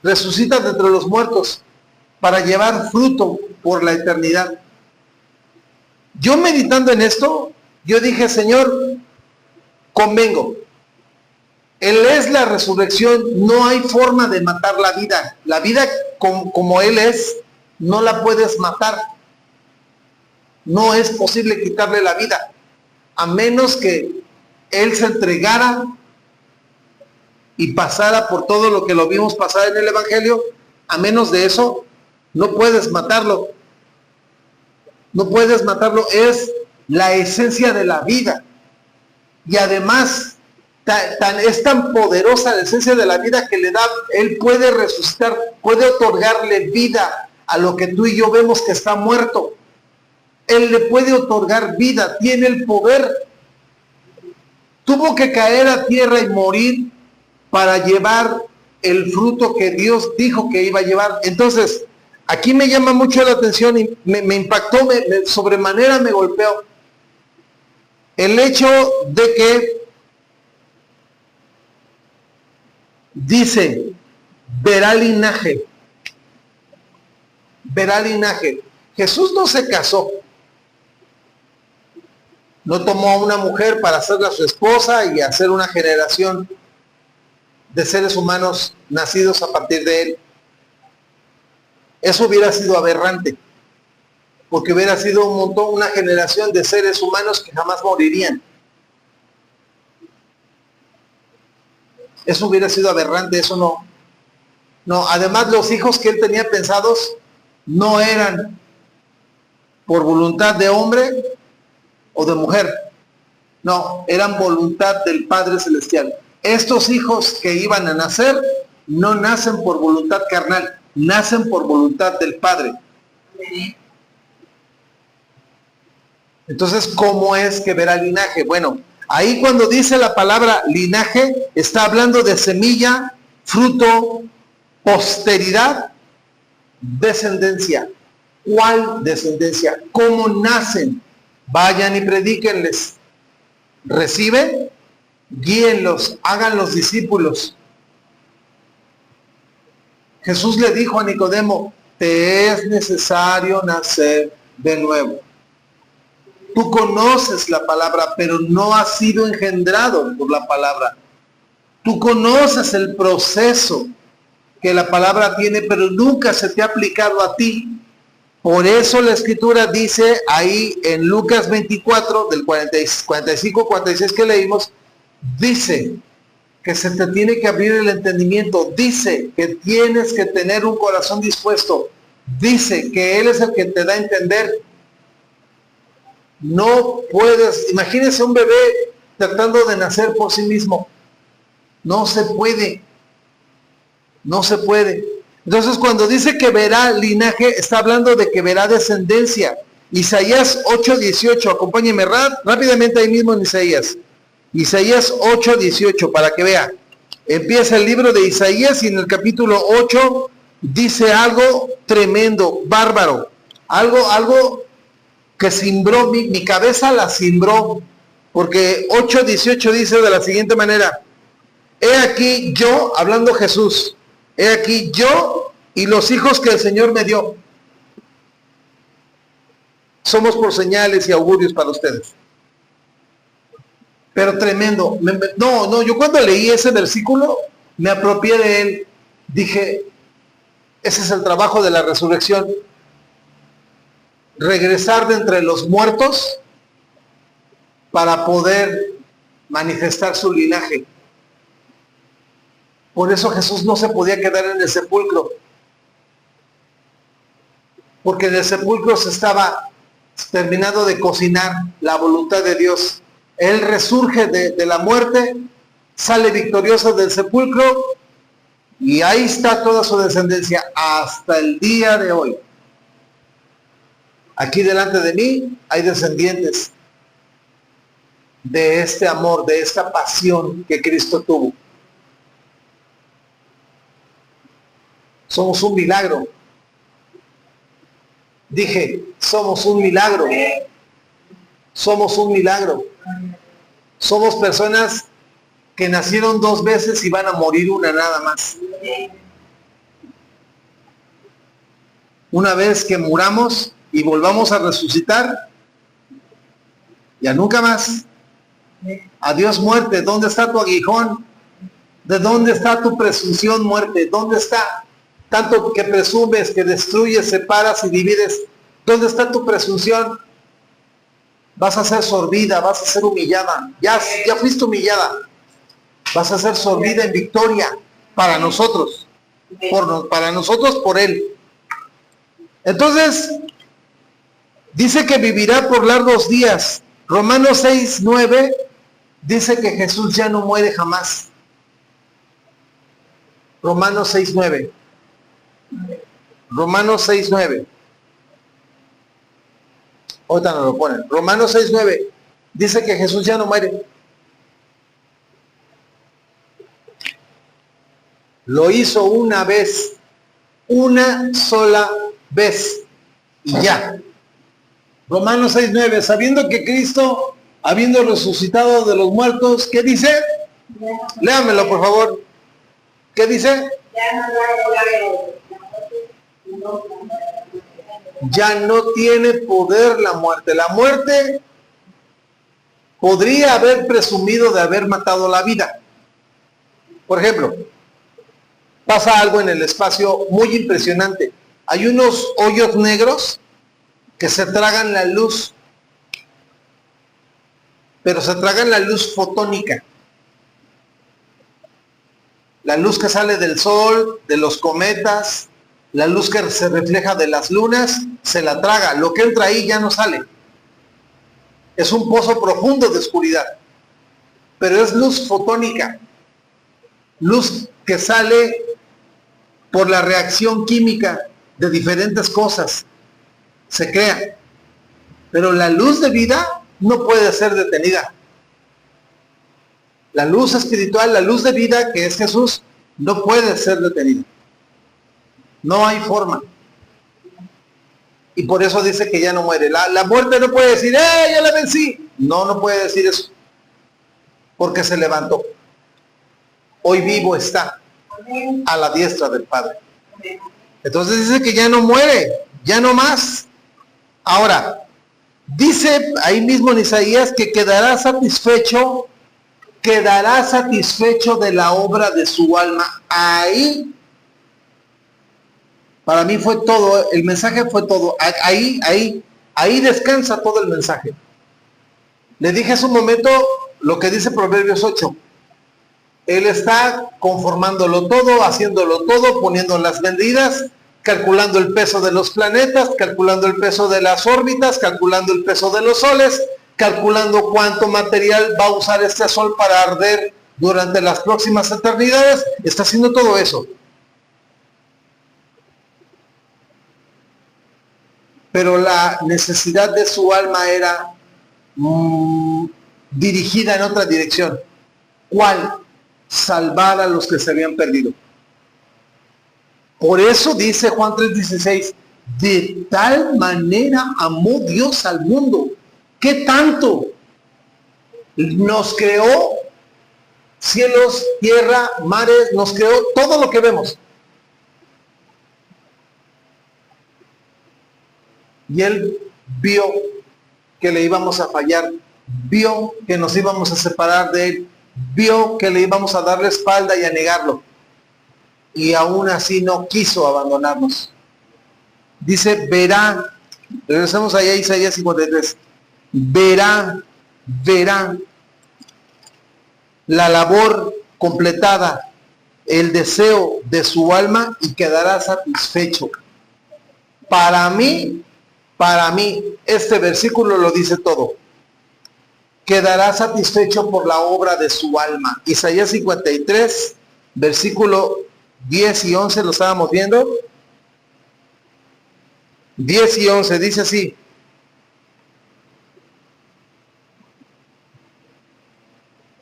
resucita de entre los muertos para llevar fruto por la eternidad. Yo meditando en esto, yo dije, Señor, convengo. Él es la resurrección, no hay forma de matar la vida. La vida como Él es, no la puedes matar. No es posible quitarle la vida, a menos que Él se entregara y pasara por todo lo que lo vimos pasar en el Evangelio. A menos de eso, no puedes matarlo. No puedes matarlo, es la esencia de la vida. Y además, es tan poderosa la esencia de la vida que le da, Él puede resucitar, puede otorgarle vida a lo que tú y yo vemos que está muerto. Él le puede otorgar vida, tiene el poder. Tuvo que caer a tierra y morir para llevar el fruto que Dios dijo que iba a llevar. Entonces, aquí me llama mucho la atención y me impactó, sobremanera me golpeó el hecho de que dice, verá linaje. Verá linaje. Jesús no se casó. No tomó a una mujer para hacerla su esposa y hacer una generación de seres humanos nacidos a partir de él. Eso hubiera sido aberrante, porque hubiera sido una generación de seres humanos que jamás morirían. Eso hubiera sido aberrante, eso no. No, además los hijos que él tenía pensados no eran por voluntad de hombre o de mujer. No, eran voluntad del Padre Celestial. Estos hijos que iban a nacer no nacen por voluntad carnal, nacen por voluntad del Padre. Entonces, ¿cómo es que verá linaje? Bueno, ahí cuando dice la palabra linaje, está hablando de semilla, fruto, posteridad, descendencia. ¿Cuál descendencia? ¿Cómo nacen? Vayan y predíquenles. Reciben, guíenlos, hagan los discípulos. Jesús le dijo a Nicodemo, te es necesario nacer de nuevo. Tú conoces la palabra, pero no has sido engendrado por la palabra. Tú conoces el proceso que la palabra tiene, pero nunca se te ha aplicado a ti. Por eso la Escritura dice ahí en Lucas 24, del 45-46 que leímos, dice que se te tiene que abrir el entendimiento, dice que tienes que tener un corazón dispuesto, dice que Él es el que te da a entender. No puedes, imagínese un bebé tratando de nacer por sí mismo. No se puede. No se puede. Entonces cuando dice que verá linaje, está hablando de que verá descendencia. Isaías 8:18, acompáñeme rápidamente ahí mismo en Isaías. Isaías 8:18, para que vea. Empieza el libro de Isaías y en el capítulo 8 dice algo tremendo, bárbaro. Algo que cimbró, mi cabeza la cimbró. Porque 8:18 dice de la siguiente manera: he aquí yo, hablando Jesús, he aquí yo y los hijos que el Señor me dio. Somos por señales y augurios para ustedes. Pero tremendo. Yo cuando leí ese versículo, me apropié de él. Dije, ese es el trabajo de la resurrección. Regresar de entre los muertos para poder manifestar su linaje. Por eso Jesús no se podía quedar en el sepulcro. Porque en el sepulcro se estaba terminando de cocinar la voluntad de Dios. Él resurge de la muerte, sale victorioso del sepulcro y ahí está toda su descendencia hasta el día de hoy. Aquí delante de mí hay descendientes de este amor, de esta pasión que Cristo tuvo. Somos un milagro. Dije, somos un milagro. Somos un milagro. Somos personas que nacieron 2 veces y van a morir una nada más. Una vez que muramos y volvamos a resucitar, ya nunca más. Adiós muerte, ¿dónde está tu aguijón? ¿De dónde está tu presunción, muerte? ¿Dónde está? Tanto que presumes, que destruyes, separas y divides. ¿Dónde está tu presunción? Vas a ser sorbida, vas a ser humillada. Ya fuiste humillada. Vas a ser sorbida en victoria para nosotros. Para nosotros, por Él. Entonces, dice que vivirá por largos días. Romanos 6:9 dice que Jesús ya no muere jamás. Romanos 6:9. Romanos 6:9. Ahorita nos lo ponen. Romanos 6:9 dice que Jesús ya no muere. Lo hizo una vez, una sola vez y ya. Romanos 6:9, sabiendo que Cristo, habiendo resucitado de los muertos, ¿qué dice? Léamelo, por favor. ¿Qué dice? Ya no tiene poder la muerte. La muerte podría haber presumido de haber matado la vida. Por ejemplo, pasa algo en el espacio muy impresionante. Hay unos hoyos negros que se tragan la luz, pero se tragan la luz fotónica. La luz que sale del sol, de los cometas, la luz que se refleja de las lunas, se la traga. Lo que entra ahí ya no sale. Es un pozo profundo de oscuridad. Pero es luz fotónica. Luz que sale por la reacción química de diferentes cosas. Se crea. Pero la luz de vida no puede ser detenida. La luz espiritual, la luz de vida que es Jesús, no puede ser detenida. No hay forma. Y por eso dice que ya no muere. La muerte no puede decir, ya la vencí. No puede decir eso. Porque se levantó. Hoy vivo está a la diestra del Padre. Entonces dice que ya no muere, ya no más. Ahora, Dice ahí mismo en Isaías que quedará satisfecho de la obra de su alma. Ahí, para mí fue todo, el mensaje fue todo. Ahí descansa todo el mensaje. Le dije hace un momento lo que dice Proverbios 8. Él está conformándolo todo, haciéndolo todo, poniendo las medidas, calculando el peso de los planetas, calculando el peso de las órbitas, calculando el peso de los soles, calculando cuánto material va a usar este sol para arder durante las próximas eternidades. Está haciendo todo eso. Pero la necesidad de su alma era dirigida en otra dirección. ¿Cuál? Salvar a los que se habían perdido. Por eso dice Juan 3:16, de tal manera amó Dios al mundo. ¿Qué tanto? Nos creó cielos, tierra, mares, nos creó todo lo que vemos. Y Él vio que le íbamos a fallar, vio que nos íbamos a separar de Él, vio que le íbamos a dar la espalda y a negarlo. Y aún así no quiso abandonarnos. Dice, verá, regresamos allá a Isaías 53, verá la labor completada, el deseo de su alma y quedará satisfecho. Para mí, este versículo lo dice todo. Quedará satisfecho por la obra de su alma. Isaías 53, versículo 10 y 11, lo estábamos viendo. 10 y 11, dice así.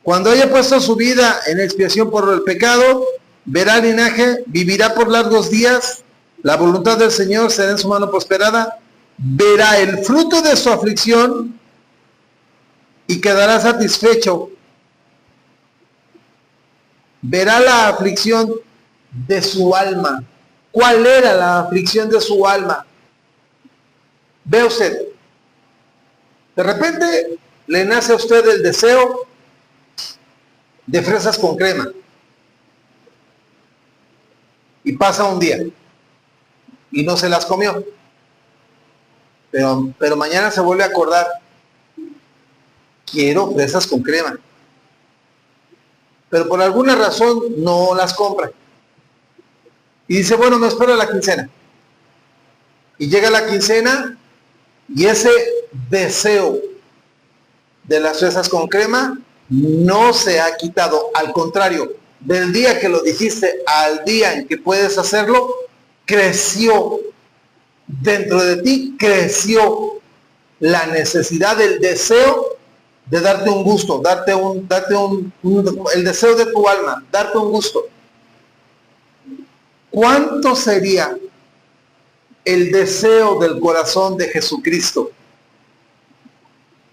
Cuando haya puesto su vida en expiación por el pecado, verá linaje, vivirá por largos días, la voluntad del Señor será en su mano prosperada, verá el fruto de su aflicción y quedará satisfecho. Verá la aflicción de su alma. ¿Cuál era la aflicción de su alma? Ve usted, de repente le nace a usted el deseo de fresas con crema y pasa un día y no se las comió, pero mañana se vuelve a acordar, quiero fresas con crema, pero por alguna razón no las compra y dice, bueno, me espero a la quincena, y llega la quincena y ese deseo de las fresas con crema no se ha quitado. Al contrario, del día que lo dijiste al día en que puedes hacerlo, creció dentro de ti, creció la necesidad, el deseo de darte un gusto, el deseo de tu alma, darte un gusto. ¿Cuánto sería el deseo del corazón de Jesucristo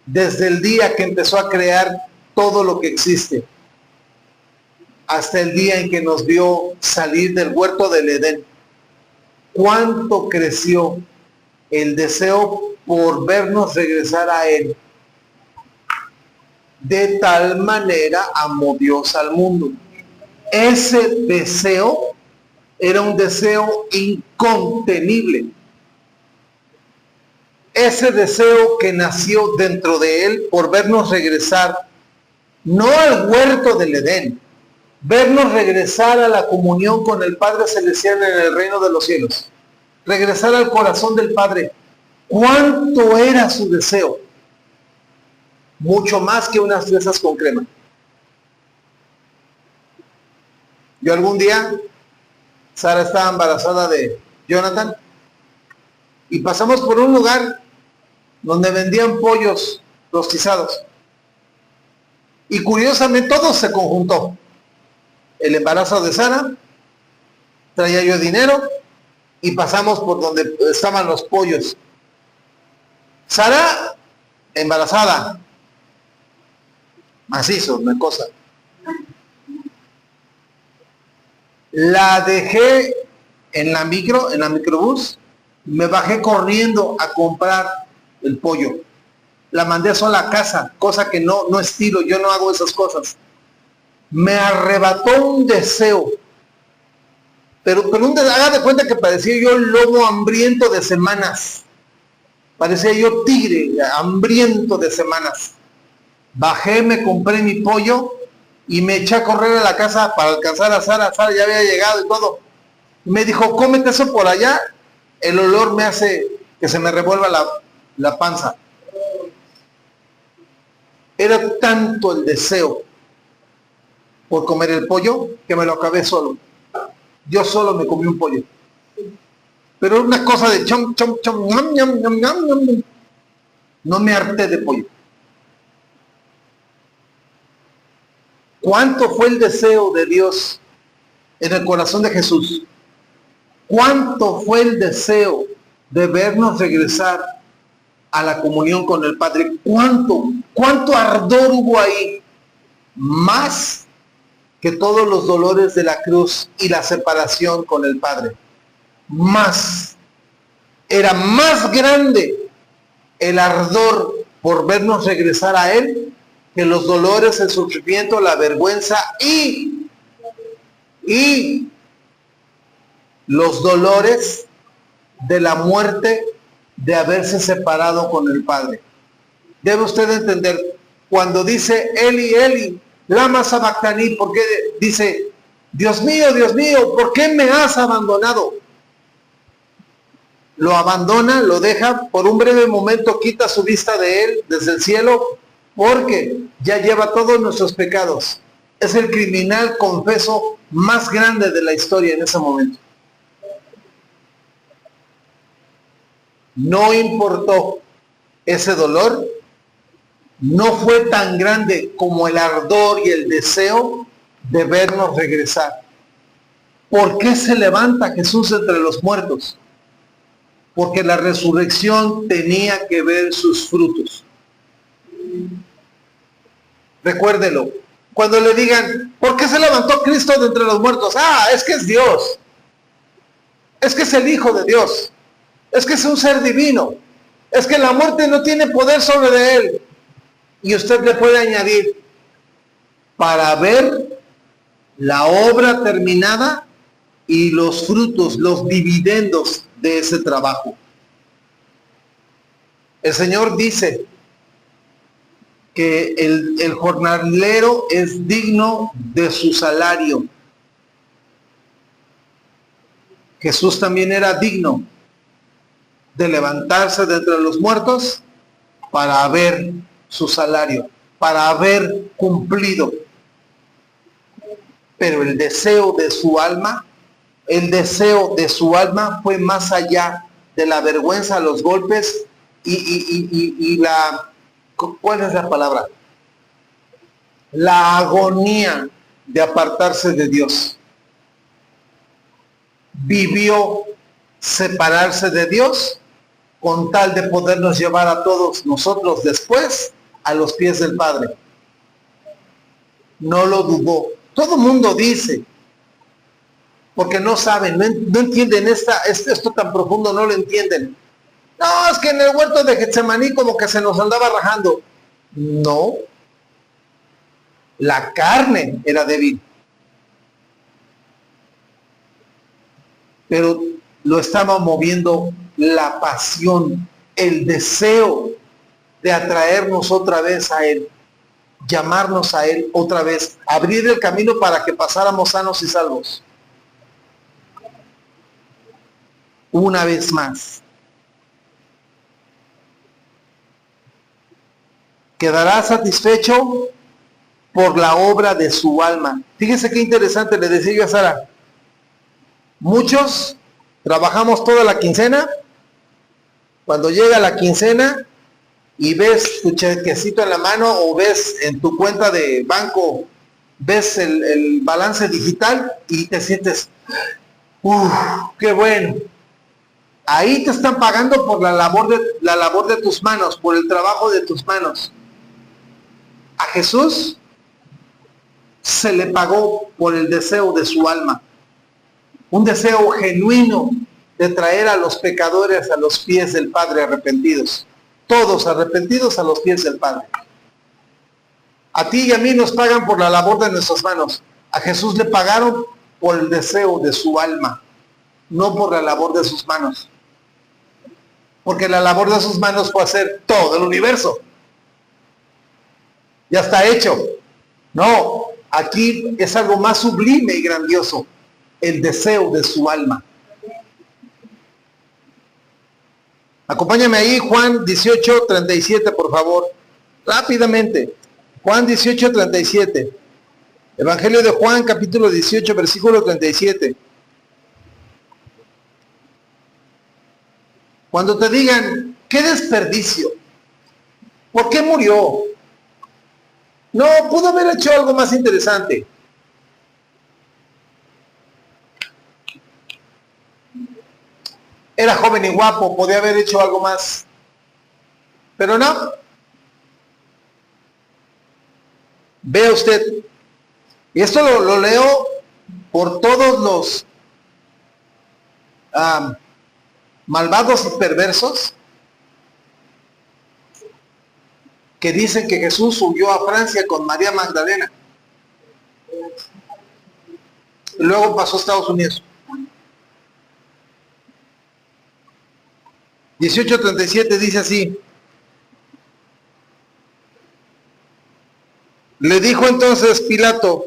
desde el día que empezó a crear todo lo que existe hasta el día en que nos vio salir del huerto del Edén? ¿Cuánto creció el deseo por vernos regresar a Él? De tal manera amó Dios al mundo. Ese deseo era un deseo incontenible. Ese deseo que nació dentro de Él por vernos regresar, no al huerto del Edén, vernos regresar a la comunión con el Padre Celestial en el reino de los cielos, regresar al corazón del Padre. ¿Cuánto era su deseo? Mucho más que unas fresas con crema. Yo algún día, Sara estaba embarazada de Jonathan y pasamos por un lugar donde vendían pollos rostizados. Y curiosamente todo se conjuntó. El embarazo de Sara, traía yo dinero y pasamos por donde estaban los pollos. Sara, embarazada, macizo, una cosa. La dejé en la microbús, me bajé corriendo a comprar el pollo. la mandé sola a casa, cosa que no estilo, yo no hago esas cosas. Me arrebató un deseo, pero haga de cuenta que parecía yo lobo hambriento de semanas, parecía yo tigre hambriento de semanas. Bajé, me compré mi pollo y me eché a correr a la casa para alcanzar a Sara. Sara ya había llegado y todo. Me dijo, cómete eso por allá, el olor me hace que se me revuelva la panza. Era tanto el deseo por comer el pollo que me lo acabé solo. Yo solo me comí un pollo. Pero una cosa de chom, chom, chom, ñam, ñam, ñam, ñam, ñam. No me harté de pollo. ¿Cuánto fue el deseo de Dios en el corazón de Jesús? ¿Cuánto fue el deseo de vernos regresar a la comunión con el Padre? ¿Cuánto ardor hubo ahí? Más que todos los dolores de la cruz y la separación con el Padre. Más. Era más grande el ardor por vernos regresar a Él que los dolores, el sufrimiento, la vergüenza y los dolores de la muerte de haberse separado con el Padre. Debe usted entender, cuando dice Eli, Eli, lama sabactani, ¿por qué dice, Dios mío, ¿por qué me has abandonado? Lo abandona, lo deja, por un breve momento quita su vista de él desde el cielo, porque ya lleva todos nuestros pecados. Es el criminal confeso más grande de la historia en ese momento. No importó ese dolor, no fue tan grande como el ardor y el deseo de vernos regresar. ¿Por qué se levanta Jesús entre los muertos? Porque la resurrección tenía que ver sus frutos. Recuérdelo. Cuando le digan, ¿por qué se levantó Cristo de entre los muertos? Ah, es que es Dios. Es que es el Hijo de Dios. Es que es un ser divino. Es que la muerte no tiene poder sobre él. Y usted le puede añadir, para ver la obra terminada y los frutos, los dividendos de ese trabajo. El Señor dice que el jornalero es digno de su salario. Jesús también era digno de levantarse de entre los muertos para ver su salario, para haber cumplido. Pero el deseo de su alma fue más allá de la vergüenza, los golpes y la, ¿cuál es la palabra? La agonía de apartarse de Dios. Vivió separarse de Dios con tal de podernos llevar a todos nosotros después a los pies del Padre. No lo dudó. Todo el mundo dice, porque no saben, no entienden esto tan profundo, no lo entienden. No, es que en el huerto de Getsemaní como que se nos andaba rajando. No, la carne era débil, pero lo estaba moviendo la pasión, el deseo de atraernos otra vez a Él, llamarnos a Él otra vez, abrir el camino para que pasáramos sanos y salvos. Una vez más. Quedará satisfecho por la obra de su alma. Fíjese qué interesante, le decía yo a Sara. Muchos trabajamos toda la quincena. Cuando llega la quincena y ves tu chequecito en la mano o ves en tu cuenta de banco, ves el balance digital y te sientes, qué bueno. Ahí te están pagando por la labor de tus manos, por el trabajo de tus manos. A Jesús se le pagó por el deseo de su alma. Un deseo genuino de traer a los pecadores a los pies del Padre arrepentidos. todos arrepentidos a los pies del Padre. A ti y a mí nos pagan por la labor de nuestras manos. A Jesús le pagaron por el deseo de su alma, no por la labor de sus manos. Porque la labor de sus manos fue hacer todo el universo. Ya está hecho. No, aquí es algo más sublime y grandioso. El deseo de su alma. Acompáñame ahí, Juan 18:37, por favor. Rápidamente. Juan 18:37. Evangelio de Juan, capítulo 18, versículo 37. Cuando te digan, qué desperdicio, ¿por qué murió? No, pudo haber hecho algo más interesante. Era joven y guapo, podía haber hecho algo más. Pero no. Vea usted, y esto lo leo por todos los malvados y perversos que dicen que Jesús huyó a Francia con María Magdalena. Y luego pasó a Estados Unidos. 18:37 dice así. Le dijo entonces Pilato,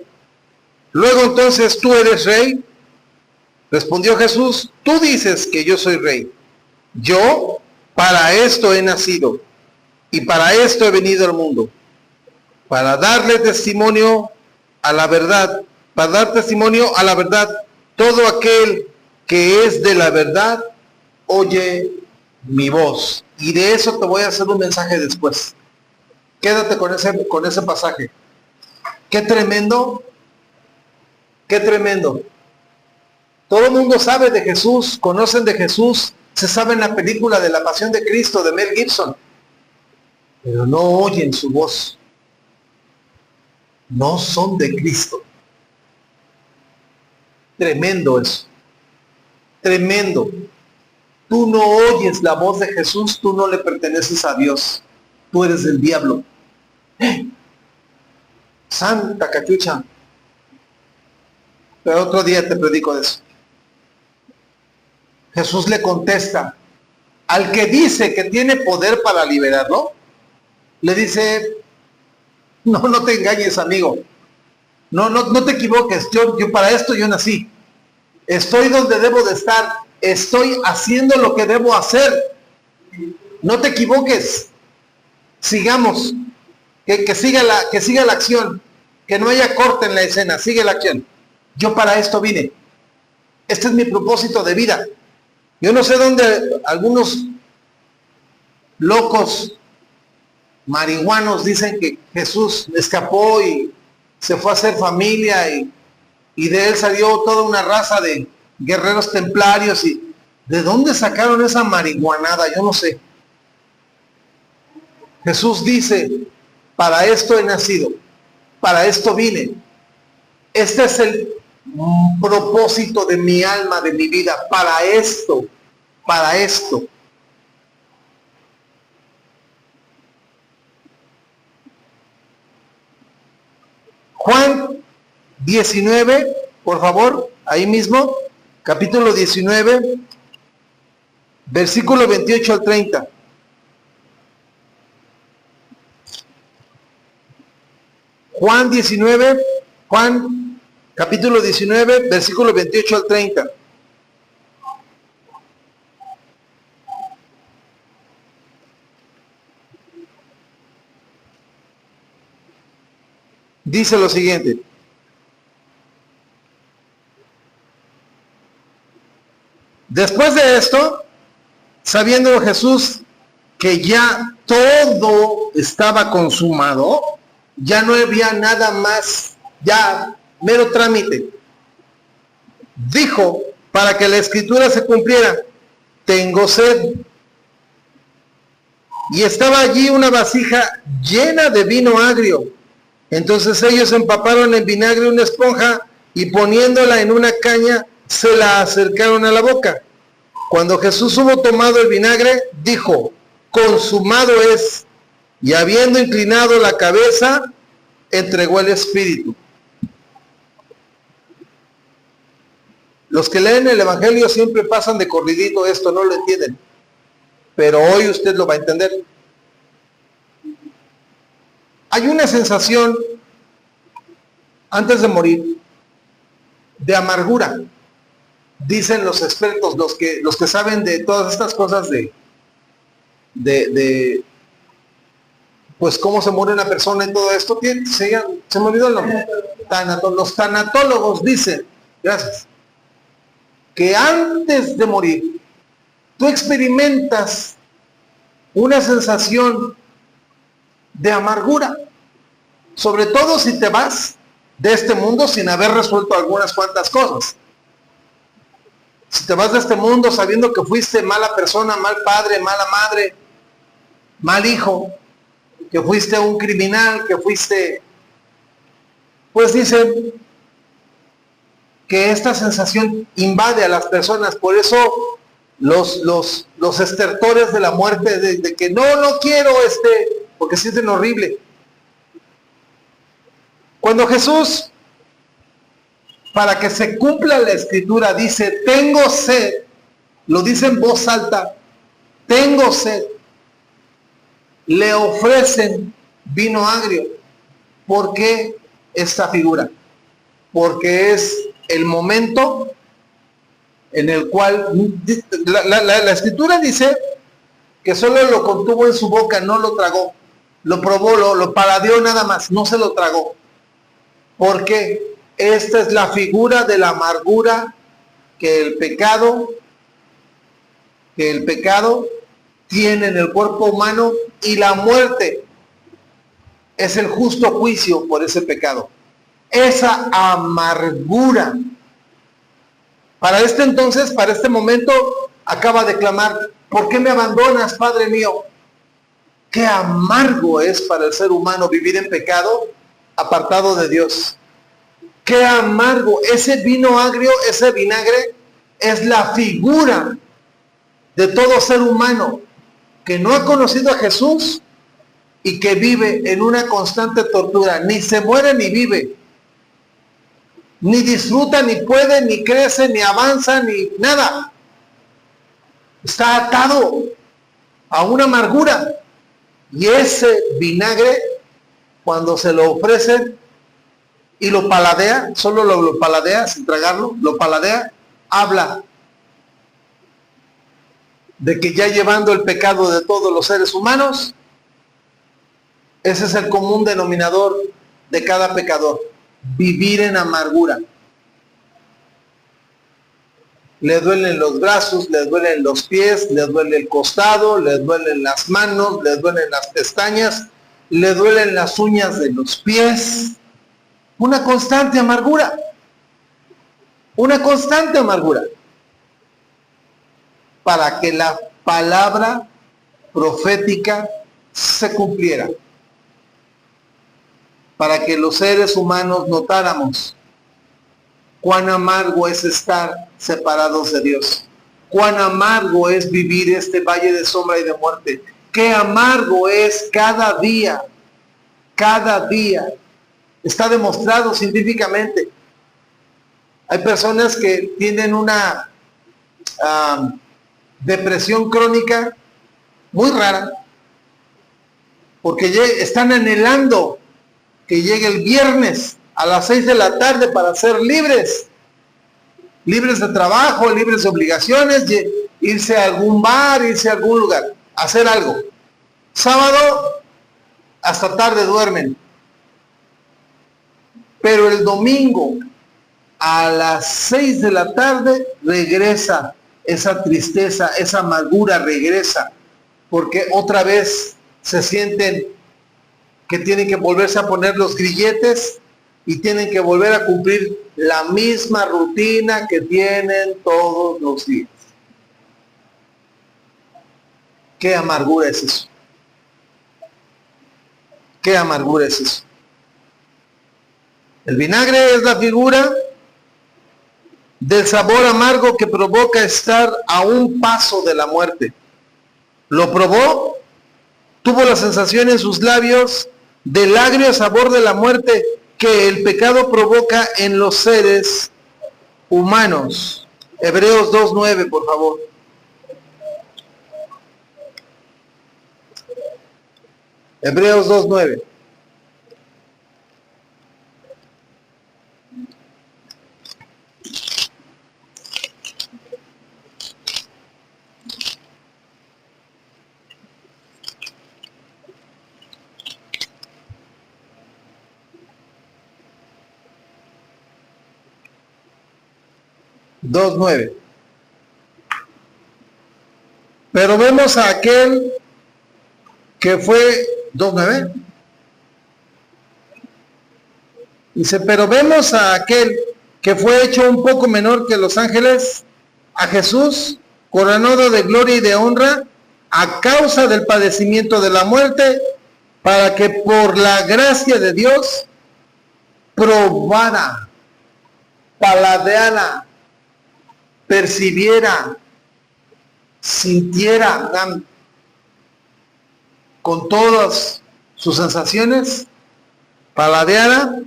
luego entonces tú eres rey. Respondió Jesús, tú dices que yo soy rey. Yo para esto he nacido y para esto he venido al mundo, para darle testimonio a la verdad, para dar testimonio a la verdad. Todo aquel que es de la verdad oye mi voz. Y de eso te voy a hacer un mensaje después. Quédate con ese pasaje. Qué tremendo, qué tremendo. Todo el mundo sabe de Jesús, conocen de Jesús, se sabe en la película de La Pasión de Cristo de Mel Gibson, pero no oyen su voz. No son de Cristo. Tremendo eso. Tremendo. Tú no oyes la voz de Jesús, tú no le perteneces a Dios. Tú eres del diablo. Santa cachucha. Pero otro día te predico de eso. Jesús le contesta al que dice que tiene poder para liberarlo. Le dice, no te engañes, amigo. No te equivoques. Yo para esto yo nací. Estoy donde debo de estar. Estoy haciendo lo que debo hacer. No te equivoques. Sigamos. Que siga la acción. Que no haya corte en la escena. Sigue la acción. Yo para esto vine. Este es mi propósito de vida. Yo no sé dónde algunos locos marihuanos dicen que Jesús escapó y se fue a hacer familia y de él salió toda una raza de guerreros templarios. Y ¿de dónde sacaron esa marihuanada? Yo no sé. Jesús dice, para esto he nacido, para esto vine. Este es el propósito de mi alma, de mi vida, para esto, para esto. Juan 19, por favor, ahí mismo, capítulo 19, versículo 28 al 30. Juan capítulo 19, versículo 28 al 30. Dice lo siguiente. Después de esto, sabiendo Jesús que ya todo estaba consumado, ya no había nada más, ya mero trámite. Dijo, para que la escritura se cumpliera, tengo sed. Y estaba allí una vasija llena de vino agrio. Entonces ellos empaparon en vinagre una esponja y poniéndola en una caña, se la acercaron a la boca. Cuando Jesús hubo tomado el vinagre, dijo, consumado es, y habiendo inclinado la cabeza, entregó el espíritu. Los que leen el Evangelio siempre pasan de corridito esto, no lo entienden. Pero hoy usted lo va a entender. Hay una sensación, antes de morir, de amargura. Dicen los expertos, los que saben de todas estas cosas pues cómo se muere una persona y todo esto, se me olvidó el nombre. Los tanatólogos dicen, gracias, que antes de morir, tú experimentas una sensación de amargura, sobre todo si te vas de este mundo sin haber resuelto algunas cuantas cosas. Si te vas de este mundo sabiendo que fuiste mala persona, mal padre, mala madre, mal hijo, que fuiste un criminal, que fuiste, pues dicen que esta sensación invade a las personas. Por eso los estertores de la muerte, de que no quiero porque sienten horrible. Cuando Jesús, para que se cumpla la escritura, dice, tengo sed, lo dice en voz alta, tengo sed, le ofrecen vino agrio. ¿Por qué esta figura? Porque es el momento en el cual la escritura dice que solo lo contuvo en su boca, no lo tragó, lo probó, lo paladeó nada más, no se lo tragó. Porque esta es la figura de la amargura que el pecado tiene en el cuerpo humano, y la muerte es el justo juicio por ese pecado. Esa amargura. Para este entonces, para este momento, acaba de clamar, ¿por qué me abandonas, Padre mío? Qué amargo es para el ser humano vivir en pecado, apartado de Dios. Qué amargo. Ese vino agrio, ese vinagre, es la figura de todo ser humano que no ha conocido a Jesús y que vive en una constante tortura. Ni se muere ni vive. Ni disfruta, ni puede, ni crece, ni avanza, ni nada. Está atado a una amargura. Y ese vinagre, cuando se lo ofrecen y lo paladea, solo lo paladea sin tragarlo, lo paladea, habla de que ya llevando el pecado de todos los seres humanos, ese es el común denominador de cada pecador: vivir en amargura. Le duelen los brazos, le duelen los pies, le duele el costado, le duelen las manos, le duelen las pestañas, le duelen las uñas de los pies. Una constante amargura. Una constante amargura. Para que la palabra profética se cumpliera. Para que los seres humanos notáramos cuán amargo es estar separados de Dios. Cuán amargo es vivir este valle de sombra y de muerte. Qué amargo es cada día. Cada día. Está demostrado científicamente. Hay personas que tienen una depresión crónica muy rara, porque están anhelando que llegue el viernes a las 6 de la tarde para ser libres de trabajo, libres de obligaciones, irse a algún bar, irse a algún lugar, hacer algo. Sábado hasta tarde duermen, pero el domingo a las 6 de la tarde regresa esa tristeza, esa amargura regresa, porque otra vez se sienten que tienen que volverse a poner los grilletes y tienen que volver a cumplir la misma rutina que tienen todos los días. ¿Qué amargura es eso? ¿Qué amargura es eso? El vinagre es la figura del sabor amargo que provoca estar a un paso de la muerte. Lo probó tuvo la sensación en sus labios del agrio sabor de la muerte que el pecado provoca en los seres humanos. Hebreos 2:9, por favor. Hebreos 2:9. Pero vemos a aquel que fue 2:9. Dice, pero vemos a aquel que fue hecho un poco menor que los ángeles, a Jesús, coronado de gloria y de honra, a causa del padecimiento de la muerte, para que por la gracia de Dios probara, paladeara, percibiera, sintiera con todas sus sensaciones, paladeara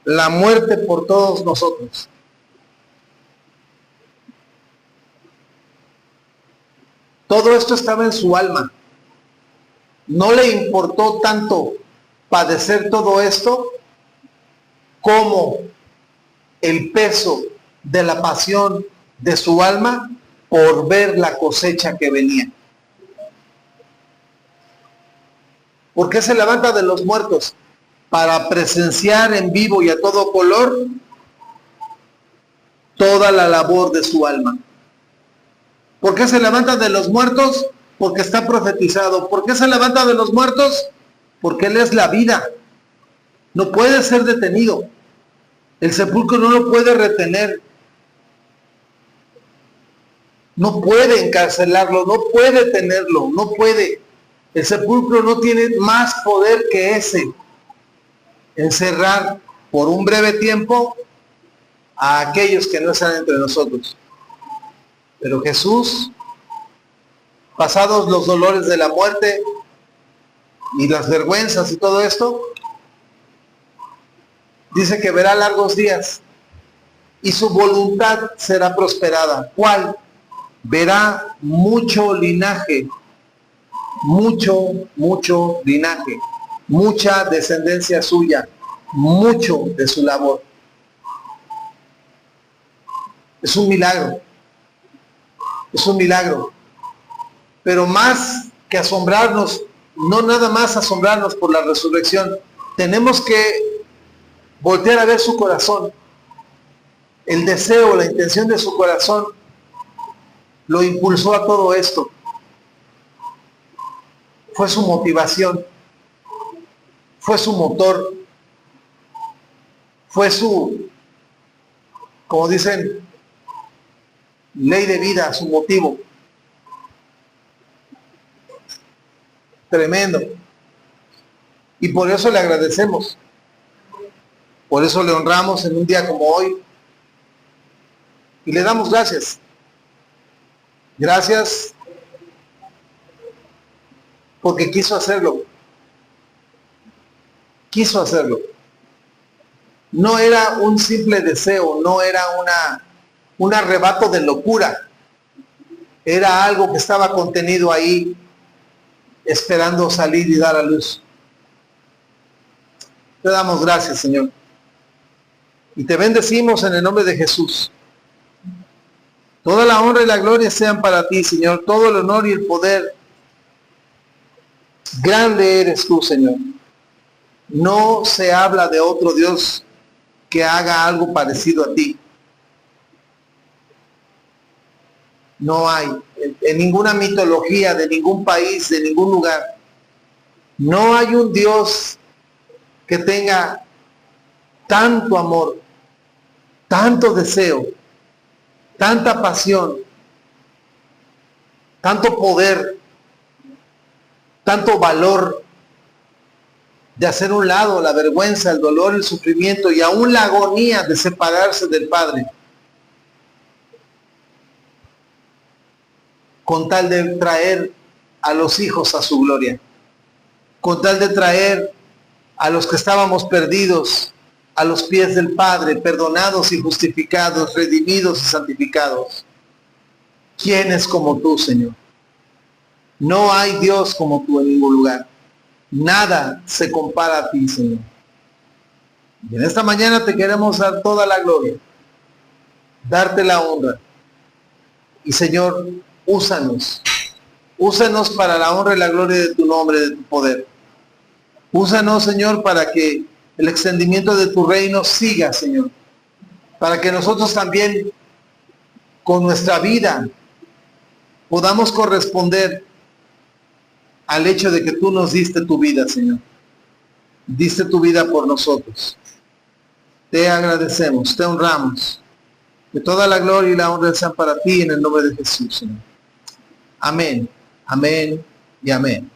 la muerte por todos nosotros. Todo esto estaba en su alma. No le importó tanto padecer todo esto como el peso de la pasión de su alma por ver la cosecha que venía. ¿Por qué se levanta de los muertos? Para presenciar en vivo y a todo color toda la labor de su alma. ¿Por qué se levanta de los muertos? Porque está profetizado. ¿Por qué se levanta de los muertos? Porque Él es la vida. No puede ser detenido. El sepulcro no lo puede retener. No puede encarcelarlo, no puede tenerlo, no puede. El sepulcro no tiene más poder que ese. Encerrar por un breve tiempo a aquellos que no están entre nosotros. Pero Jesús, pasados los dolores de la muerte y las vergüenzas y todo esto, dice que verá largos días y su voluntad será prosperada. ¿Cuál? Verá mucho linaje, mucho linaje, mucha descendencia suya, mucho de su labor. Es un milagro. Es un milagro. Pero más que asombrarnos, no nada más asombrarnos por la resurrección, tenemos que voltear a ver su corazón. El deseo, la intención de su corazón lo impulsó a todo esto. Fue su motivación, fue su motor, fue su, como dicen, ley de vida, su motivo. Tremendo. Y por eso le agradecemos. Por eso le honramos en un día como hoy. Y le damos gracias. Gracias porque quiso hacerlo. Quiso hacerlo. No era un simple deseo, no era un arrebato de locura. Era algo que estaba contenido ahí, esperando salir y dar a luz. Te damos gracias, Señor. Y te bendecimos en el nombre de Jesús. Toda la honra y la gloria sean para ti, Señor. Todo el honor y el poder. Grande eres tú, Señor. No se habla de otro Dios que haga algo parecido a ti. No hay. En ninguna mitología, de ningún país, de ningún lugar. No hay un Dios que tenga tanto amor, tanto deseo, tanta pasión, tanto poder, tanto valor de hacer un lado la vergüenza, el dolor, el sufrimiento y aún la agonía de separarse del Padre, con tal de traer a los hijos a su gloria, con tal de traer a los que estábamos perdidos a los pies del Padre, perdonados y justificados, redimidos y santificados. ¿Quién es como tú, Señor? No hay Dios como tú en ningún lugar. Nada se compara a ti, Señor. Y en esta mañana te queremos dar toda la gloria, darte la honra. Y Señor, úsanos. Úsanos para la honra y la gloria de tu nombre, de tu poder. Úsanos, Señor, para que el extendimiento de tu reino siga, Señor. Para que nosotros también, con nuestra vida, podamos corresponder al hecho de que tú nos diste tu vida, Señor. Diste tu vida por nosotros. Te agradecemos, te honramos. Que toda la gloria y la honra sean para ti en el nombre de Jesús, Señor. Amén, amén y amén.